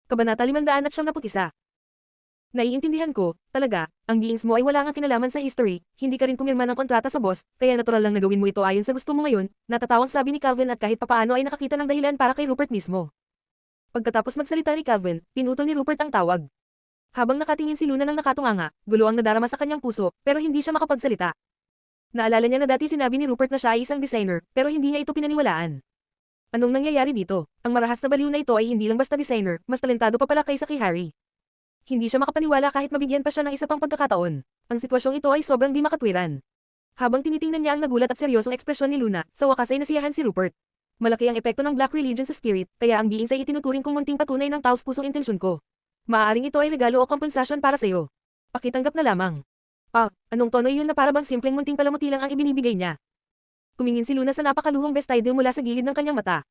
Kabanata 571. Naiintindihan ko, talaga, ang beings mo ay wala ngang kinalaman sa history, hindi ka rin pumirma ng kontrata sa boss, kaya natural lang na gawin mo ito ayon sa gusto mo ngayon, natatawang sabi ni Calvin at kahit papaano ay nakakita ng dahilan para kay Rupert mismo. Pagkatapos magsalita ni Calvin, pinutol ni Rupert ang tawag. Habang nakatingin si Luna ng nakatunganga, gulo ang nadarama sa kanyang puso, pero hindi siya makapagsalita. Naalala niya na dati sinabi ni Rupert na siya ay isang designer, pero hindi niya ito pinaniwalaan. Anong nangyayari dito? Ang marahas na baliw na ito ay hindi lang basta designer, mas talentado pa pala kaysa kay Harry. Hindi siya makapaniwala kahit mabigyan pa siya ng isa pang pagkakataon. Ang sitwasyong ito ay sobrang di makatwiran. Habang tinitingnan niya ang nagulat at seryosong ekspresyon ni Luna, sa wakas ay nasiyahan si Rupert. Malaki ang epekto ng Black Religion sa spirit, kaya ang beings ay itinuturing kong munting patunay ng taos-pusong intensyon ko. Maaaring ito ay regalo o kompensasyon para sa'yo. Pakitanggap na lamang. Anong tono iyon na para bang simpleng munting palamuti lang ang ibinibigay niya? Tumingin si Luna sa napakaluhong bestide mula sa gilid ng kanyang mata.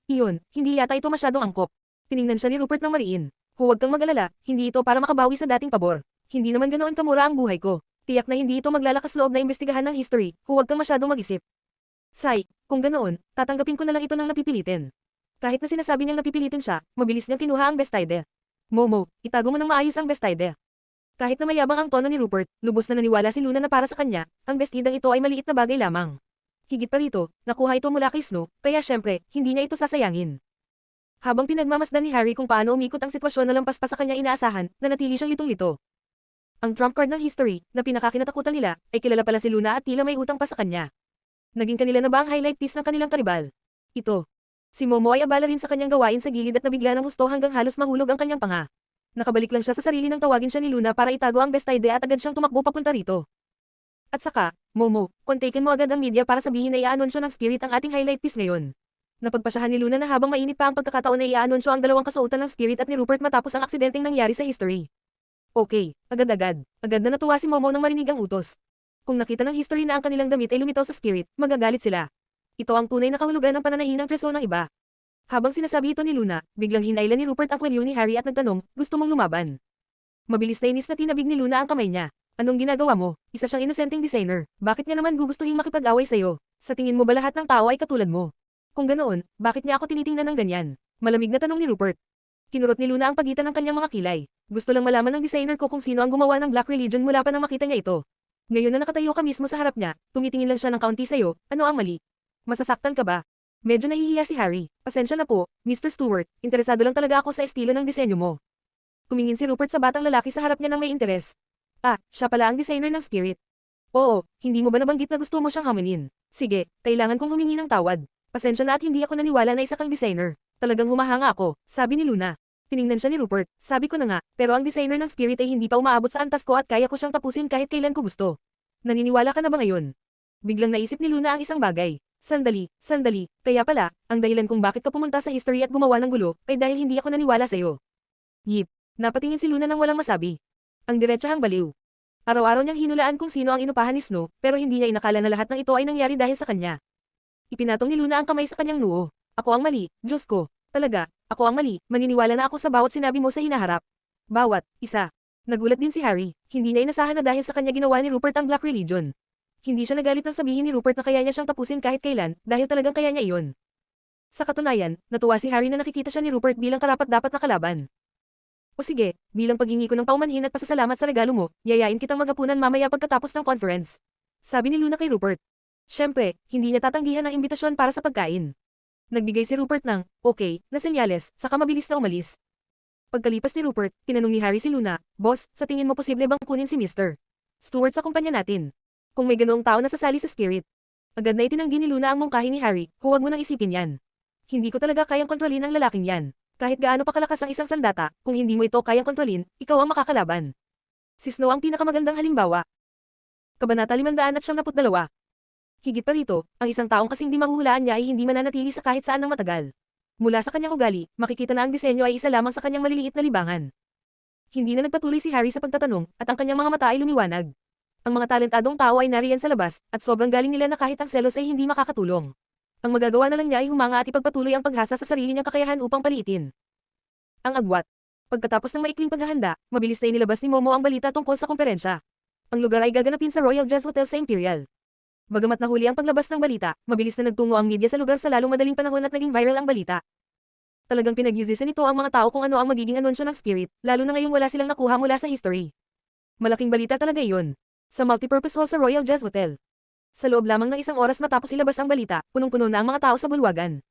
Iyon, hindi yata ito masyadong angkop. Tiningnan siya ni Rupert ng mariin. Huwag kang mag-alala, hindi ito para makabawi sa dating pabor. Hindi naman ganoon kamura ang buhay ko. Tiyak na hindi ito maglalakas loob na imbestigahan ng history, huwag kang masyadong mag-isip. Kung ganoon, tatanggapin ko na lang ito ng napipilitin. Kahit na sinasabi niyang napipilitin siya, mabilis niyang kinuha ang bestide. Momo, itago mo ng maayos ang bestide. Kahit na mayabang ang tono ni Rupert, lubos na naniwala si Luna na para sa kanya, ang bestidang ito ay maliit na bagay lamang. Higit pa rito, nakuha ito mula kay Snow, kaya syempre, hindi niya ito sasayangin. Habang pinagmamasdan ni Harry kung paano umikot ang sitwasyon na lampas pa sa kanya inaasahan, nanatili siyang litong-lito. Ang trump card ng history, na pinakakinatakutan nila, ay kilala pala si Luna at tila may utang pa sa kanya. Naging kanila na ba ang highlight piece ng kanilang karibal? Ito. Si Momo ay abala rin sa kanyang gawain sa gilid at nabigla ng husto hanggang halos mahulog ang kanyang panga. Nakabalik lang siya sa sarili nang tawagin siya ni Luna para itago ang bestide at agad siyang tumakbo papunta rito. At saka, Momo, kontakin mo agad ang media para sabihin na i-aanunsyo ng spirit ang ating highlight piece ngayon. Napagpasyahan ni Luna na habang mainit pa ang pagkakataon na i-aanunsyo ang dalawang kasuotan ng spirit at ni Rupert matapos ang aksidenteng nangyari sa history. Okay, agad-agad. Agad na natuwa si Momo nang marinig ang utos. Kung nakita ng history na ang kanilang damit ay lumitaw sa spirit, magagalit sila. Ito ang tunay na kahulugan ng pananahin ng treso ng iba. Habang sinasabi ito ni Luna, biglang hinailan ni Rupert ang kwelyo ni Harry at nagtanong, gusto mong lumaban? Mabilis na inis na tinabig ni Luna ang kamay niya. Anong ginagawa mo? Isa siyang inosenteng designer. Bakit niya naman gugustuhin makipag-away sa'yo? Sa tingin mo ba lahat ng tao ay katulad mo? Kung ganoon, bakit niya ako tinitingnan ng ganyan? Malamig na tanong ni Rupert. Kinurot ni Luna ang pagitan ng kanyang mga kilay. Gusto lang malaman ng designer ko kung sino ang gumawa ng Black Religion mula pa nang makita niya ito. Ngayon na nakatayo ka mismo sa harap niya, tumitingin lang siya ng kaunti sa'yo, ano ang mali? Masasaktan ka ba? Medyo nahihiya si Harry. Pasensya na po, Mr. Stewart, interesado lang talaga ako sa estilo ng disenyo mo. Tumingin si Rupert sa batang lalaki sa harap niya ng may interes. Siya pala ang designer ng spirit. Oo, hindi mo ba nabanggit na gusto mo siyang hamunin? Sige, kailangan kong humingi ng tawad. Pasensya na at hindi ako naniwala na isa kang designer. Talagang humahanga ako, sabi ni Luna. Tiningnan siya ni Rupert, sabi ko na nga, pero ang designer ng spirit ay hindi pa umaabot sa antas ko at kaya ko siyang tapusin kahit kailan ko gusto. Naniniwala ka na ba ngayon? Biglang naisip ni Luna ang isang bagay. Sandali, kaya pala, ang dahilan kung bakit ka pumunta sa history at gumawa ng gulo, ay dahil hindi ako naniwala sa'yo. Yip, napatingin si Luna nang walang masabi. Ang diretsahang baliw. Araw-araw niyang hinulaan kung sino ang inupahan ni Snow, pero hindi niya inakala na lahat ng ito ay nangyari dahil sa kanya. Ipinatong ni Luna ang kamay sa kanyang noo. Ako ang mali, Diyos ko. Talaga, ako ang mali, maniniwala na ako sa bawat sinabi mo sa hinaharap. Bawat isa. Nagulat din si Harry, hindi niya inasahan na dahil sa kanya ginawa ni Rupert ang Black Religion. Hindi siya nagalit nang sabihin ni Rupert na kaya niya siyang tapusin kahit kailan, dahil talagang kaya niya iyon. Sa katunayan, natuwa si Harry na nakikita siya ni Rupert bilang karapat-dapat na kalaban. O sige, bilang paghingi ko ng paumanhin at pasasalamat sa regalo mo, yayain kitang maghapunan mamaya pagkatapos ng conference. Sabi ni Luna kay Rupert. Siyempre, hindi niya tatanggihan ang imbitasyon para sa pagkain. Nagbigay si Rupert ng, okay, na senyales, saka mabilis na umalis. Pagkalipas ni Rupert, tinanong ni Harry si Luna, Boss, sa tingin mo posible bang kunin si Mr. Stewart sa kumpanya natin? Kung may ganoong tao na sasali sa spirit. Agad na itinanggi ni Luna ang mungkahi ni Harry, huwag mo nang isipin yan. Hindi ko talaga kayang kontrolin ang lalaking yan. Kahit gaano pa kalakas ang isang sandata, kung hindi mo ito kayang kontrolin, ikaw ang makakalaban. Si Snow ang pinakamagandang halimbawa. Kabanata 572. Higit pa rito, ang isang taong kasing di mahuhulaan niya ay hindi mananatili sa kahit saan ng matagal. Mula sa kanyang ugali, makikita na ang disenyo ay isa lamang sa kanyang maliliit na libangan. Hindi na nagpatuloy si Harry sa pagtatanong, at ang kanyang mga mata ay lumiwanag. Ang mga talentadong tao ay nariyan sa labas, at sobrang galing nila na kahit ang selos ay hindi makakatulong. Ang magagawa na lang niya ay humanga at ipagpatuloy ang paghasa sa sarili niyang kakayahan upang paliitin. Ang agwat. Pagkatapos ng maikling paghahanda, mabilis na inilabas ni Momo ang balita tungkol sa komperensya. Ang lugar ay gaganapin sa Royal Jazz Hotel sa Imperial. Bagamat nahuli ang paglabas ng balita, mabilis na nagtungo ang media sa lugar sa lalong madaling panahon at naging viral ang balita. Talagang pinag-iisisan nito ang mga tao kung ano ang magiging anunsyo ng Spirit, lalo na ngayong wala silang nakuha mula sa history. Malaking balita talaga iyon. Sa multipurpose hall sa Royal Jazz Hotel. Sa loob lamang ng isang oras matapos ilabas ang balita, punong-puno na ang mga tao sa bulwagan.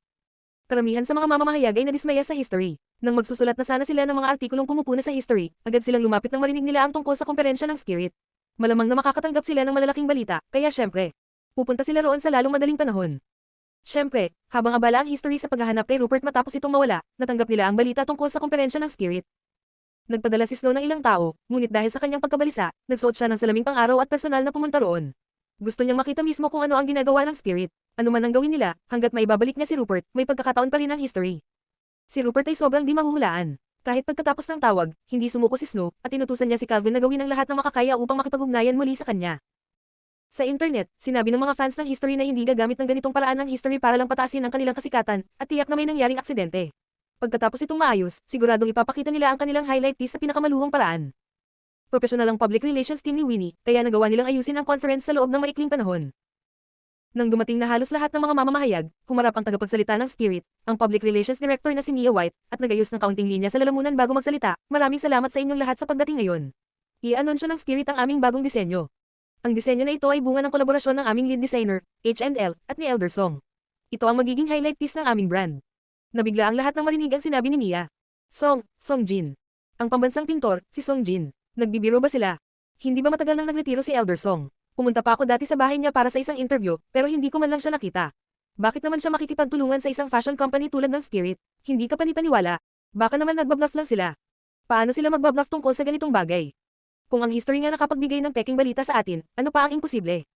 Karamihan sa mga mamamahayag ay nadismaya sa history. Nang magsusulat na sana sila ng mga artikulong pumupuna sa history, agad silang lumapit nang marinig nila ang tungkol sa komperensya ng Spirit. Malamang na makakatanggap sila ng malalaking balita, kaya syempre, pupunta sila roon sa lalong madaling panahon. Syempre, habang abala ang history sa paghahanap kay Rupert matapos itong mawala, natanggap nila ang balita tungkol sa komperensya ng Spirit. Nagpadala si Snow ng ilang tao, ngunit dahil sa kanyang pagkabalisa, nagsuot siya ng salaming pang-araw at personal na pumunta roon. Gusto niyang makita mismo kung ano ang ginagawa ng Spirit. Ano man ang gawin nila, hanggat maibabalik niya si Rupert, may pagkakataon pa rin ang history. Si Rupert ay sobrang di mahuhulaan. Kahit pagkatapos ng tawag, hindi sumuko si Snow, at inutusan niya si Calvin na gawin ang lahat ng makakaya upang makipag-ugnayan muli sa kanya. Sa internet, sinabi ng mga fans ng history na hindi gagamit ng ganitong paraan ng history para lang pataasin ang kanilang kasikatan, at tiyak na may nangyaring aksidente. Pagkatapos itong maayos, siguradong ipapakita nila ang kanilang highlight piece sa pinakamaluhong paraan. Profesional ang public relations team ni Winnie, kaya nagawa nilang ayusin ang conference sa loob ng maikling panahon. Nang dumating na halos lahat ng mga mamamahayag, humarap ang tagapagsalita ng Spirit, ang public relations director na si Mia White, at nagayos ng kaunting linya sa lalamunan bago magsalita. Maraming salamat sa inyong lahat sa pagdating ngayon. I-anunsyo ng Spirit ang aming bagong disenyo. Ang disenyo na ito ay bunga ng kolaborasyon ng aming lead designer, H&L, at ni Elder Song. Ito ang magiging highlight piece ng aming brand. Nabigla ang lahat ng marinig ang sinabi ni Mia. Song Jin. Ang pambansang pintor, si Song Jin. Nagbibiro ba sila? Hindi ba matagal nang nagretiro si Elder Song? Pumunta pa ako dati sa bahay niya para sa isang interview, pero hindi ko man lang siya nakita. Bakit naman siya makikipagtulungan sa isang fashion company tulad ng Spirit? Hindi ka panipaniwala. Baka naman nagbabluff lang sila. Paano sila magbabluff tungkol sa ganitong bagay? Kung ang history nga nakapagbigay ng peking balita sa atin, ano pa ang imposible?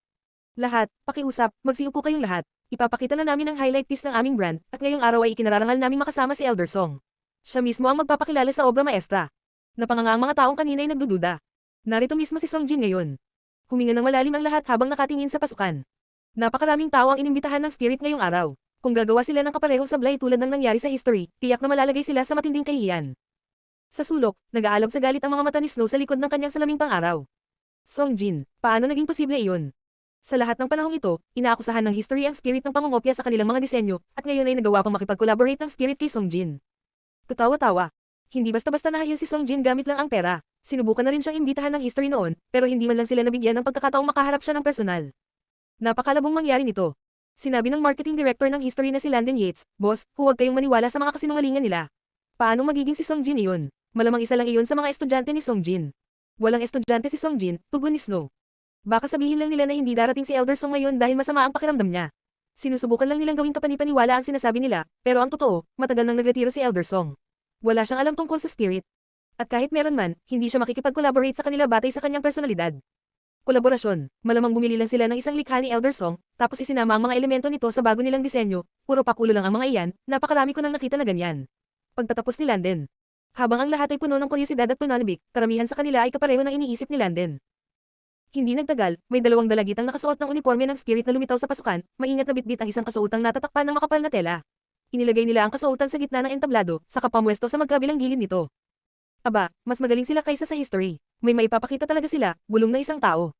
Lahat, pakiusap, magsiupo kayong lahat. Ipapakita na namin ang highlight piece ng aming brand, at ngayong araw ay ikinararangal namin makasama si Elder Song. Siya mismo ang magpapakilala sa obra maestra. Napanganga ang mga taong kanina ay nagdududa. Narito mismo si Song Jin ngayon. Huminga ng malalim ang lahat habang nakatingin sa pasukan. Napakaraming tao ang inimbitahan ng Spirit ngayong araw. Kung gagawa sila ng kaparehong sablay tulad ng nangyari sa history, tiyak na malalagay sila sa matinding kahihiyan. Sa sulok, nag-aalab sa galit ang mga mata ni Snow sa likod ng kanyang salaming pang-araw. Song Jin, paano naging posible iyon? Sa lahat ng panahong ito, inaakusahan ng history ang Spirit ng pangungopya sa kanilang mga disenyo, at ngayon ay nagawa pang makipag-collaborate ng Spirit kay Song Jin. Katawa-tawa. Hindi basta-basta nahayon si Song Jin gamit lang ang pera. Sinubukan na rin siyang imbitahan ng history noon, pero hindi man lang sila nabigyan ng pagkakataong makaharap siya ng personal. Napakalabong mangyari nito. Sinabi ng marketing director ng history na si Landon Yates, "Boss, huwag kayong maniwala sa mga kasinungalingan nila." Paano magiging si Song Jin iyon? Malamang isa lang iyon sa mga estudyante ni Song Jin. Walang estudyante si Song Jin, tugon ni Snow. Baka sabihin lang nila na hindi darating si Elder Song ngayon dahil masama ang pakiramdam niya. Sinusubukan lang nilang gawing kapanipaniwala ang sinasabi nila, pero ang totoo, matagal nang nagretiro si Elder Song. Wala siyang alam tungkol sa Spirit. At kahit meron man, hindi siya makikipag-collaborate sa kanila batay sa kanyang personalidad. Kolaborasyon, malamang bumili lang sila ng isang likha ni Elder Song, tapos isinama ang mga elemento nito sa bago nilang disenyo, puro pakulo lang ang mga iyan, napakarami ko nang nakita na ganyan. Pagtatapos ni Landon. Habang ang lahat ay puno ng kuryosidad at pananabik, karamihan sa kanila ay kapareho ng iniisip ni Landon. Hindi nagtagal, may dalawang dalagitang nakasuot ng uniforme ng Spirit na lumitaw sa pasukan, maingat na bitbit ang isang kasuotang natatakpan ng makapal na tela. Inilagay nila ang kasuotan sa gitna ng entablado, saka pamwesto sa magkabilang gilid nito. Aba, mas magaling sila kaysa sa history. May maipapakita talaga sila, bulong na isang tao.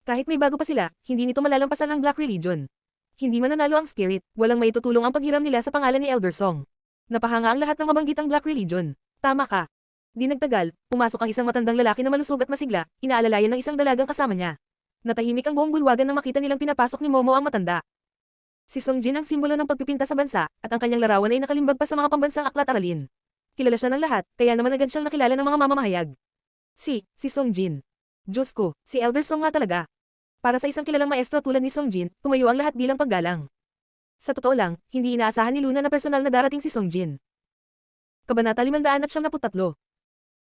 Kahit may bago pa sila, hindi nito malalampasan ang Black Religion. Hindi mananalo ang Spirit, walang maitutulong ang paghiram nila sa pangalan ni Elder Song. Napahanga ang lahat ng mabanggitang Black Religion. Tama ka. Di nagtagal, pumasok ang isang matandang lalaki na malusog at masigla, inaalalayan ng isang dalagang kasama niya. Natahimik ang buong bulwagan nang makita nilang pinapasok ni Momo ang matanda. Si Song Jin ang simbolo ng pagpipinta sa bansa, at ang kanyang larawan ay nakalimbag pa sa mga pambansang aklat aralin. Kilala siya ng lahat, kaya naman agad siyang nakilala ng mga mamamahayag. Si Song Jin. Diyos ko, si Elder Song nga talaga. Para sa isang kilalang maestro tulad ni Song Jin, tumayo ang lahat bilang paggalang. Sa totoo lang, hindi inaasahan ni Luna na personal na darating si Song Jin. Kabanata 573.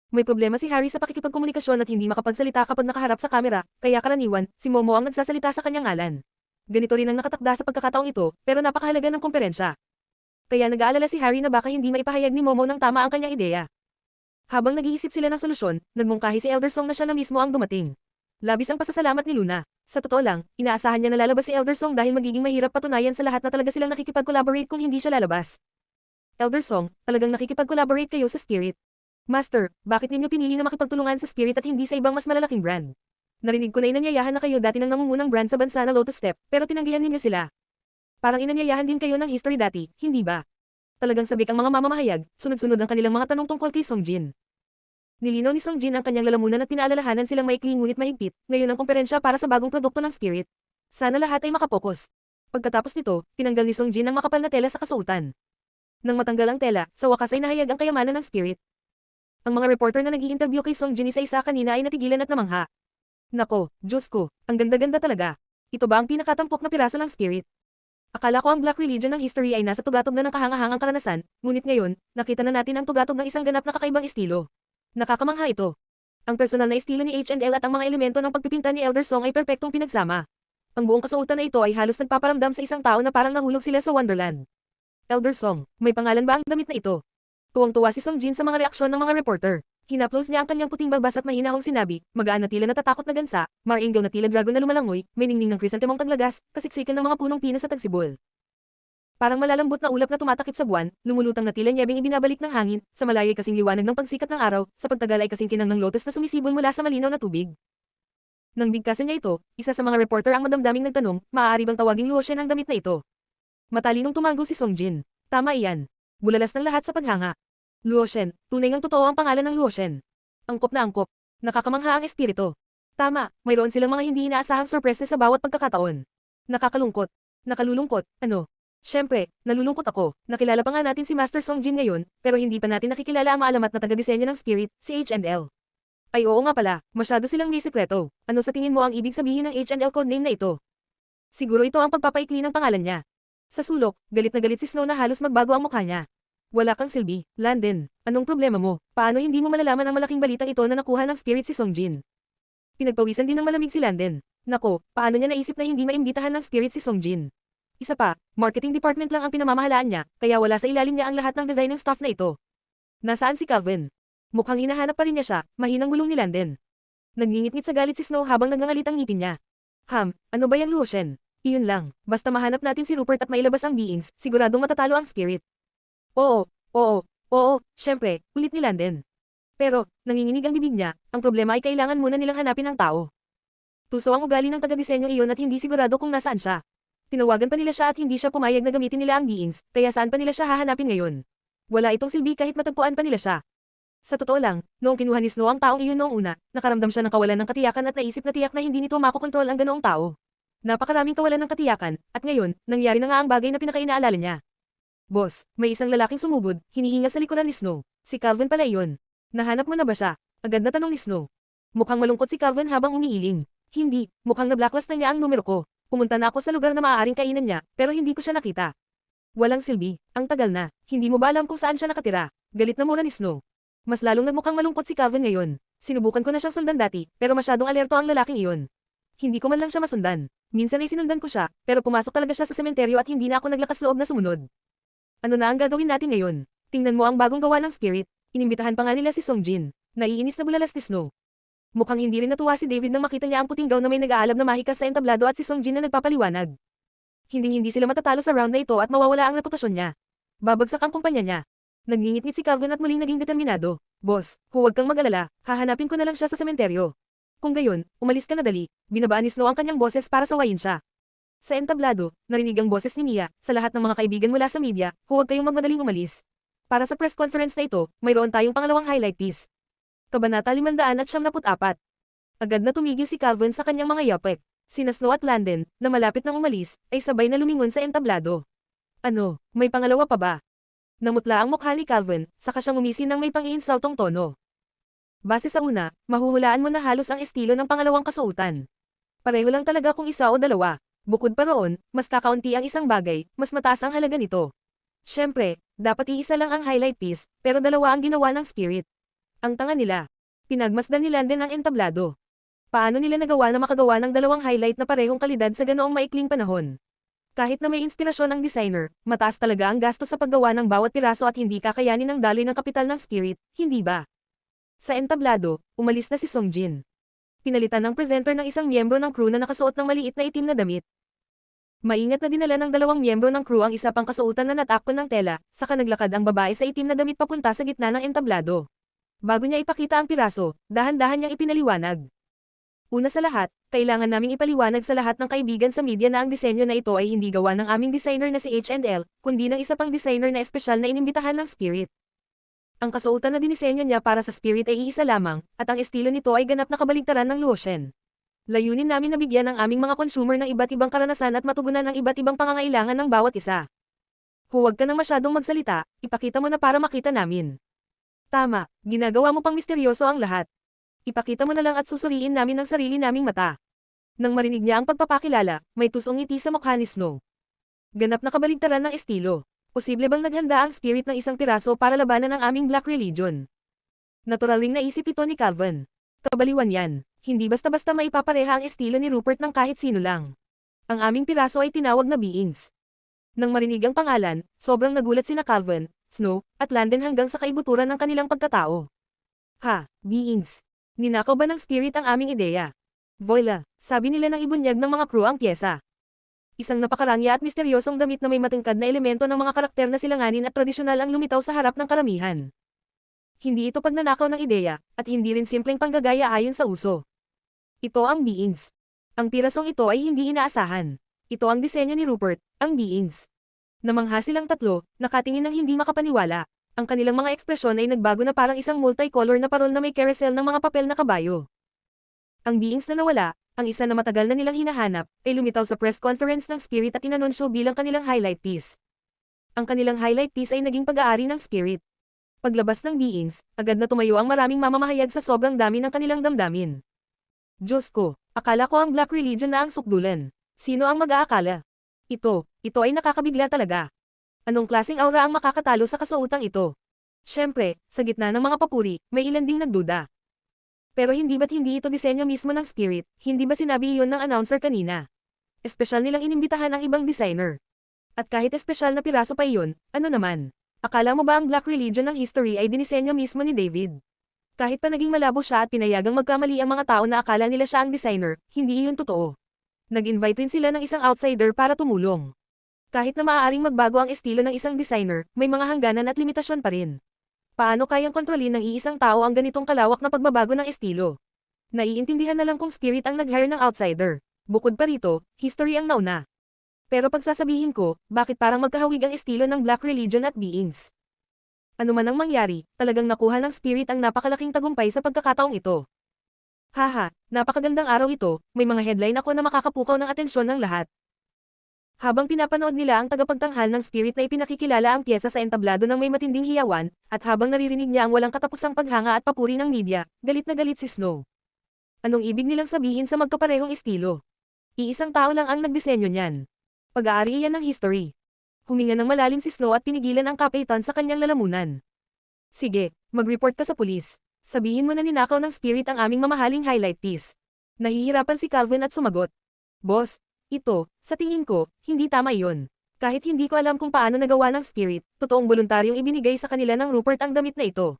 May problema si Harry sa pakikipagkomunikasyon at hindi makapagsalita kapag nakaharap sa kamera, kaya karaniwan, si Momo ang nagsasalita sa kanyang ngalan. Ganito rin ang nakatakda sa pagkakataong ito, pero napakahalaga ng komperensya. Kaya nag-aalala si Harry na baka hindi maipahayag ni Momo ng tama ang kanyang ideya. Habang nag-iisip sila ng solusyon, nagmungkahi si Elder Song na siya na mismo ang dumating. Labis ang pasasalamat ni Luna. Sa totoo lang, inaasahan niya na lalabas si Elder Song dahil magiging mahirap patunayan sa lahat na talaga silang nakikipag-collaborate kung hindi siya lalabas. Elder Song, talagang nakikipag-collaborate kayo sa Spirit. Master, bakit ninyo pinili na makipagtulungan sa Spirit at hindi sa ibang mas malalaking brand? Narinig ko na inanyayahan na kayo dati ng nangungunang brand sa bansa na Lotus Step, pero tinanggihan ninyo sila. Parang inanyayahan din kayo ng history dati, hindi ba? Talagang sabik ang mga mamamahayag, sunod-sunod ang kanilang mga tanong tungkol kay Songjin. Nilinaw ni Songjin ang kanyang lalamunan at pinaalalahanan silang maikli ngunit mahigpit, ngayon ang komperensya para sa bagong produkto ng Spirit. Sana lahat ay makapokus. Pagkatapos nito, tinanggal ni Songjin ang makapal na tela sa kasuotan. Nang matanggal ang tela, sa wakas ay nahayag ang kayamanan ng Spirit. Ang mga reporter na nag-i-interview kay Songjin isa-isa kanina ay natigilan at namangha. Nako, Diyos ko, ang ganda-ganda talaga. Ito ba ang pinakatampok na piraso ng Spirit? Akala ko ang Black Religion ng history ay nasa tugatog na ng kahangahangang karanasan, ngunit ngayon, nakita na natin ang tugatog ng isang ganap na kakaibang estilo. Nakakamangha ito. Ang personal na estilo ni H&L at ang mga elemento ng pagpipinta ni Elder Song ay perpektong pinagsama. Ang buong kasuotan na ito ay halos nagpaparamdam sa isang tao na parang nahulog sila sa Wonderland. Elder Song, may pangalan ba ang damit na ito? Tuwang-tuwa si Songjin sa mga reaksyon ng mga reporter. Hinaplos niya ang kanyang puting balbas at mahinahong sinabi, magaan na tila natatakot na gansa, maringgaw na tila dragon na lumalangoy, may ningning ng krisantemong taglagas, kasiksikan ng mga punong pino sa tagsibol. Parang malalambot na ulap na tumatakip sa buwan, lumulutang na tila nyebeng ibinabalik ng hangin, sa malayo ay kasing liwanag ng pagsikat ng araw, sa pagtagal ay kasing kinang ng lotus na sumisibol mula sa malinaw na tubig. Nang bigkasan niya ito, isa sa mga reporter ang madamdaming nagtanong, maaari bang tawaging Luoshen ang damit na ito? Matalinong tumago si Songjin. Tama iyan. Bulalas ng lahat sa paghanga. Luoshen, tunay ngang totoo ang pangalan ng Luoshen. Angkop na angkop. Nakakamangha ang espiritu. Tama, mayroon silang mga hindi inaasahang sorpresa sa bawat pagkakataon. Nakakalungkot. Nakalulungkot, ano? Siyempre, nalulungkot ako. Nakilala pa nga natin si Master Songjin ngayon, pero hindi pa natin nakikilala ang maalamat na taga-disenyo ng Spirit, si H&L. Ay oo nga pala, masyado silang may sekreto. Ano sa tingin mo ang ibig sabihin ng H&L codename na ito? Siguro ito ang pagpapaikli ng pangalan niya. Sa sulok, galit na galit si Snow na halos magbago ang mukha niya. Wala kang silbi, Landon. Anong problema mo? Paano hindi mo malalaman ang malaking balitang ito na nakuha ng Spirit si Songjin? Pinagpawisan din ng malamig si Landon. Nako, paano niya naisip na hindi maimbitahan ng Spirit si Songjin? Isa pa, marketing department lang ang pinamamahalaan niya, kaya wala sa ilalim niya ang lahat ng design ng staff na ito. Nasaan si Calvin? Mukhang hinahanap pa rin niya siya, mahinang gulong ni Landon. Nagngingit-ngit sa galit si Snow habang nagngangalit ang ngipin niya. Ano ba yung Luoshen? Iyon lang, basta mahanap natin si Rupert at mailabas ang beings, siguradong matatalo ang Spirit. Oo, syempre, ulit ni Landon. Pero, nanginginig ang bibig niya, ang problema ay kailangan muna nilang hanapin ang tao. Tuso ang ugali ng taga-disenyo iyon at hindi sigurado kung nasaan siya. Tinawagan pa nila siya at hindi siya pumayag na gamitin nila ang beings, kaya saan pa nila siya hahanapin ngayon? Wala itong silbi kahit matagpuan pa nila siya. Sa totoo lang, noong kinuha ni Snow ang taong iyon noong una, nakaramdam siya ng kawalan ng katiyakan at naisip na tiyak na hindi nito makokontrol ang ganoong tao. Napakaraming kawalan ng katiyakan, at ngayon, nangyari na nga ang bagay na pinakainaalala niya. Boss, may isang lalaking sumugod, hinihinga sa likuran ni Snow. Si Calvin pala iyon. Nahanap mo na ba siya? Agad na tanong ni Snow. Mukhang malungkot si Calvin habang umiiling. Hindi, mukhang na-blacklist na niya ang numero ko. Pumunta na ako sa lugar na maaaring kainan niya, pero hindi ko siya nakita. Walang silbi, ang tagal na, hindi mo ba alam kung saan siya nakatira? Galit na muna ni Snow. Mas lalong nagmukhang malungkot si Calvin ngayon. Sinubukan ko na siyang sundan dati, pero masyadong alerto ang lalaking iyon. Hindi ko man lang siya masundan. Minsan ay sinundan ko siya, pero pumasok talaga siya sa sementeryo at hindi na ako naglakas loob na sumunod. Ano na ang gagawin natin ngayon? Tingnan mo ang bagong gawa ng Spirit. Inimbitahan pa nga nila si Songjin. Naiinis na bulalas ni Snow. Mukhang hindi rin natuwa si David nang makita niya ang puting gown na may nag-aalab na mahikas sa entablado at si Songjin na nagpapaliwanag. Hindi sila matatalo sa round na ito at mawawala ang reputasyon niya. Babagsak ang kumpanya niya. Nagngingit-ngit si Calvin at muling naging determinado. Boss, huwag kang mag-alala, hahanapin ko na lang siya sa sementeryo. Kung gayon, umalis ka na dali. Binabaan ni Snow ang kanyang boses para sawayin siya. Sa entablado, narinig ang boses ni Mia, sa lahat ng mga kaibigan mula sa media, huwag kayong magmadaling umalis. Para sa press conference na ito, mayroon tayong pangalawang highlight piece. Kabanata 574. Agad na tumigil si Calvin sa kanyang mga yapek. Sina Snow at Landon, na malapit nang umalis, ay sabay na lumingon sa entablado. Ano, may pangalawa pa ba? Namutla ang mukha ni Calvin, saka siyang umisi ng may pang-iinsultong tono. Base sa una, mahuhulaan mo na halos ang estilo ng pangalawang kasuotan. Pareho lang talaga kung isa o dalawa. Bukod pa roon, mas kakaunti ang isang bagay, mas mataas ang halaga nito. Siyempre, dapat iisa lang ang highlight piece, pero dalawa ang ginawa ng Spirit. Ang tanga nila. Pinagmasdan ni Landon ang entablado. Paano nila nagawa na makagawa ng dalawang highlight na parehong kalidad sa ganoong maikling panahon? Kahit na may inspirasyon ng designer, mataas talaga ang gasto sa paggawa ng bawat piraso at hindi kakayanin ng daloy ng kapital ng Spirit, hindi ba? Sa entablado, umalis na si Songjin. Pinalitan ng presenter ng isang miyembro ng crew na nakasuot ng maliit na itim na damit. Maingat na dinala ng dalawang miyembro ng crew ang isa pang kasuotan na natakpan ng tela, saka naglakad ang babae sa itim na damit papunta sa gitna ng entablado. Bago niya ipakita ang piraso, dahan-dahan niyang ipinaliwanag. Una sa lahat, Kailangan naming ipaliwanag sa lahat ng kaibigan sa media na ang disenyo na ito ay hindi gawa ng aming designer na si H&L, kundi ng isa pang designer na espesyal na inimbitahan ng Spirit. Ang kasuotan na dinisenyo niya para sa Spirit ay iisa lamang, at ang estilo nito ay ganap na kabaligtaran ng lotion. Layunin namin na bigyan ang aming mga consumer ng iba't ibang karanasan at matugunan ang iba't ibang pangangailangan ng bawat isa. Huwag ka nang masyadong magsalita, ipakita mo na para makita namin. Tama, ginagawa mo pang misteryoso ang lahat. Ipakita mo na lang at susuriin namin ang sarili naming mata. Nang marinig niya ang pagpapakilala, may tusong ngiti sa mukha ni Snow. Ganap na kabaligtaran ng estilo. Posible bang naghanda ang Spirit ng isang piraso para labanan ang aming Black Religion? Natural ring naisip ito ni Calvin. Kabaliwan yan. Hindi basta-basta maipapareha ang estilo ni Rupert ng kahit sino lang. Ang aming piraso ay tinawag na beings. Nang marinig ang pangalan, sobrang nagulat sina Calvin, Snow, at Landon hanggang sa kaibuturan ng kanilang pagkatao. Ha, beings. Ninakaw ba ng Spirit ang aming ideya? Voila, sabi nila nang ibunyag ng mga crew ang pyesa. Isang napakarangya at misteryosong damit na may matingkad na elemento ng mga karakter na silanganin at tradisyonal ang lumitaw sa harap ng karamihan. Hindi ito pagnanakaw ng ideya, at hindi rin simpleng panggagaya ayon sa uso. Ito ang beings. Ang pirasong ito ay hindi inaasahan. Ito ang disenyo ni Rupert, ang beings. Namangha silang tatlo, nakatingin ng hindi makapaniwala. Ang kanilang mga ekspresyon ay nagbago na parang isang multicolor na parol na may carousel ng mga papel na kabayo. Ang beings na nawala, ang isa na matagal na nilang hinahanap, ay lumitaw sa press conference ng Spirit at inanunsyo bilang kanilang highlight piece. Ang kanilang highlight piece ay naging pag-aari ng Spirit. Paglabas ng beings, agad na tumayo ang maraming mamamahayag sa sobrang dami ng kanilang damdamin. Diyos ko, akala ko ang Black Religion na ang sukdulan. Sino ang mag-aakala? Ito ay nakakabigla talaga. Anong klaseng aura ang makakatalo sa kasuotang ito? Siyempre, sa gitna ng mga papuri, may ilan ding nagduda. Pero hindi ba't hindi ito disenyo mismo ng Spirit, hindi ba sinabi iyon ng announcer kanina? Espesyal nilang inimbitahan ang ibang designer. At kahit espesyal na piraso pa iyon, ano naman? Akala mo ba ang Black Religion ng history ay dinisenyo mismo ni David? Kahit pa naging malabo siya at pinayagang magkamali ang mga tao na akala nila siya ang designer, hindi iyon totoo. Nag-invite rin sila ng isang outsider para tumulong. Kahit na maaaring magbago ang estilo ng isang designer, may mga hangganan at limitasyon pa rin. Paano kayang kontrolin ng iisang tao ang ganitong kalawak na pagbabago ng estilo? Naiintindihan na lang kung Spirit ang nag-hire ng outsider. Bukod pa rito, history ang nauna. Pero pagsasabihin ko, bakit parang magkahawig ang estilo ng Black Religion at beings? Ano man ang mangyari, talagang nakuha ng Spirit ang napakalaking tagumpay sa pagkakataong ito. Haha, napakagandang araw ito, may mga headline ako na makakapukaw ng atensyon ng lahat. Habang pinapanood nila ang tagapagtanghal ng Spirit na ipinakikilala ang pyesa sa entablado ng may matinding hiyawan, at habang naririnig niya ang walang katapusang paghanga at papuri ng media, galit na galit si Snow. Anong ibig nilang sabihin sa magkaparehong estilo? Iisang tao lang ang nagdisenyo niyan. Pag-aari iyan ng history. Huminga ng malalim si Snow at pinigilan ang kapitan sa kanyang lalamunan. Sige, mag-report ka sa pulis. Sabihin mo na ninakaw ng Spirit ang aming mamahaling highlight piece. Nahihirapan si Calvin at sumagot. Boss, sa tingin ko, hindi tama iyon. Kahit hindi ko alam kung paano nagawa ng Spirit, totoong voluntaryong ibinigay sa kanila ng Rupert ang damit na ito.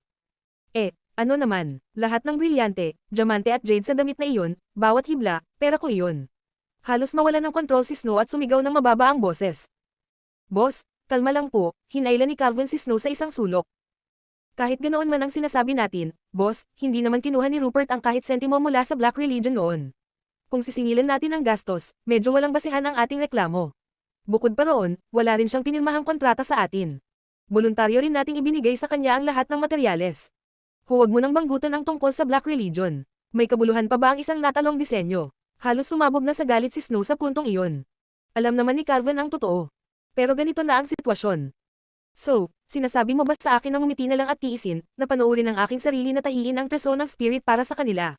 Ano naman, lahat ng brilyante, diamante at jade sa damit na iyon, bawat hibla, pera ko iyon. Halos mawala ng kontrol si Snow at sumigaw ng mababa ang boses. Boss, kalma lang po, hinailan ni Calvin si Snow sa isang sulok. Kahit ganoon man ang sinasabi natin, boss, hindi naman kinuha ni Rupert ang kahit sentimo mula sa Black Religion noon. Kung sisingilan natin ang gastos, medyo walang basihan ang ating reklamo. Bukod pa roon, wala rin siyang pinirmahang kontrata sa atin. Voluntaryo rin nating ibinigay sa kanya ang lahat ng materyales. Huwag mo nang banggutan ang tungkol sa Black Religion. May kabuluhan pa ba ang isang natalong disenyo? Halos sumabog na sa galit si Snow sa puntong iyon. Alam naman ni Calvin ang totoo. Pero ganito na ang sitwasyon. So, sinasabi mo ba sa akin na ngumiti na lang at tiisin, na panoorin ang aking sarili na tahiin ang treso ng Spirit para sa kanila?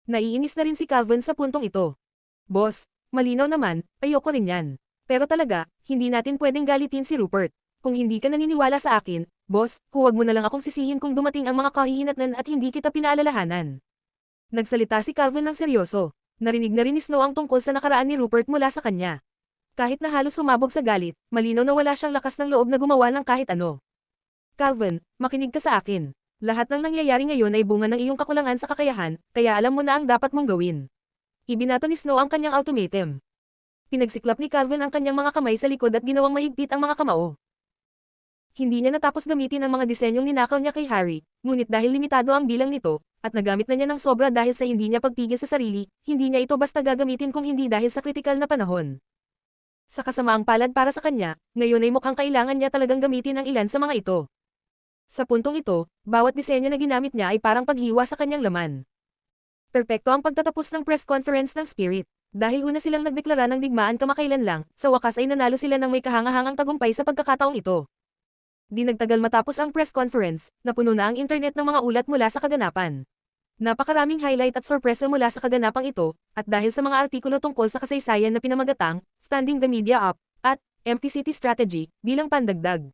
Naiinis na rin si Calvin sa puntong ito. Boss, malinaw naman, ayoko rin yan. Pero talaga, hindi natin pwedeng galitin si Rupert. Kung hindi ka naniniwala sa akin, boss, huwag mo na lang akong sisihin kung dumating ang mga kahihinatnan at hindi kita pinaalalahanan. Nagsalita si Calvin ng seryoso. Narinig na rin ni Snow ang tungkol sa nakaraan ni Rupert mula sa kanya. Kahit na halos sumabog sa galit, malinaw na wala siyang lakas ng loob na gumawa ng kahit ano. Calvin, makinig ka sa akin. Lahat ng nangyayari ngayon ay bunga ng iyong kakulangan sa kakayahan, kaya alam mo na ang dapat mong gawin. Ibinato ni Snow ang kanyang ultimatum. Pinagsiklap ni Calvin ang kanyang mga kamay sa likod at ginawang mahigpit ang mga kamao. Hindi niya natapos gamitin ang mga disenyong ninakaw niya kay Harry, ngunit dahil limitado ang bilang nito, At nagamit na niya ng sobra dahil sa hindi niya pagpigil sa sarili, hindi niya ito basta gagamitin kung hindi dahil sa kritikal na panahon. Sa kasamaang palad para sa kanya, ngayon ay mukhang kailangan niya talagang gamitin ang ilan sa mga ito. Sa puntong ito, bawat disenyo na ginamit niya ay parang paghiwa sa kanyang laman. Perpekto ang pagtatapos ng press conference ng Spirit. Dahil una silang nagdeklara ng digmaan kamakailan lang, sa wakas ay nanalo sila ng may kahangahangang tagumpay sa pagkakataong ito. Di nagtagal matapos ang press conference, napuno na ang internet ng mga ulat mula sa kaganapan. Napakaraming highlight at sorpresa mula sa kaganapang ito, at dahil sa mga artikulo tungkol sa kasaysayan na pinamagatang, Standing the Media Up, at Empty City Strategy, bilang pandagdag.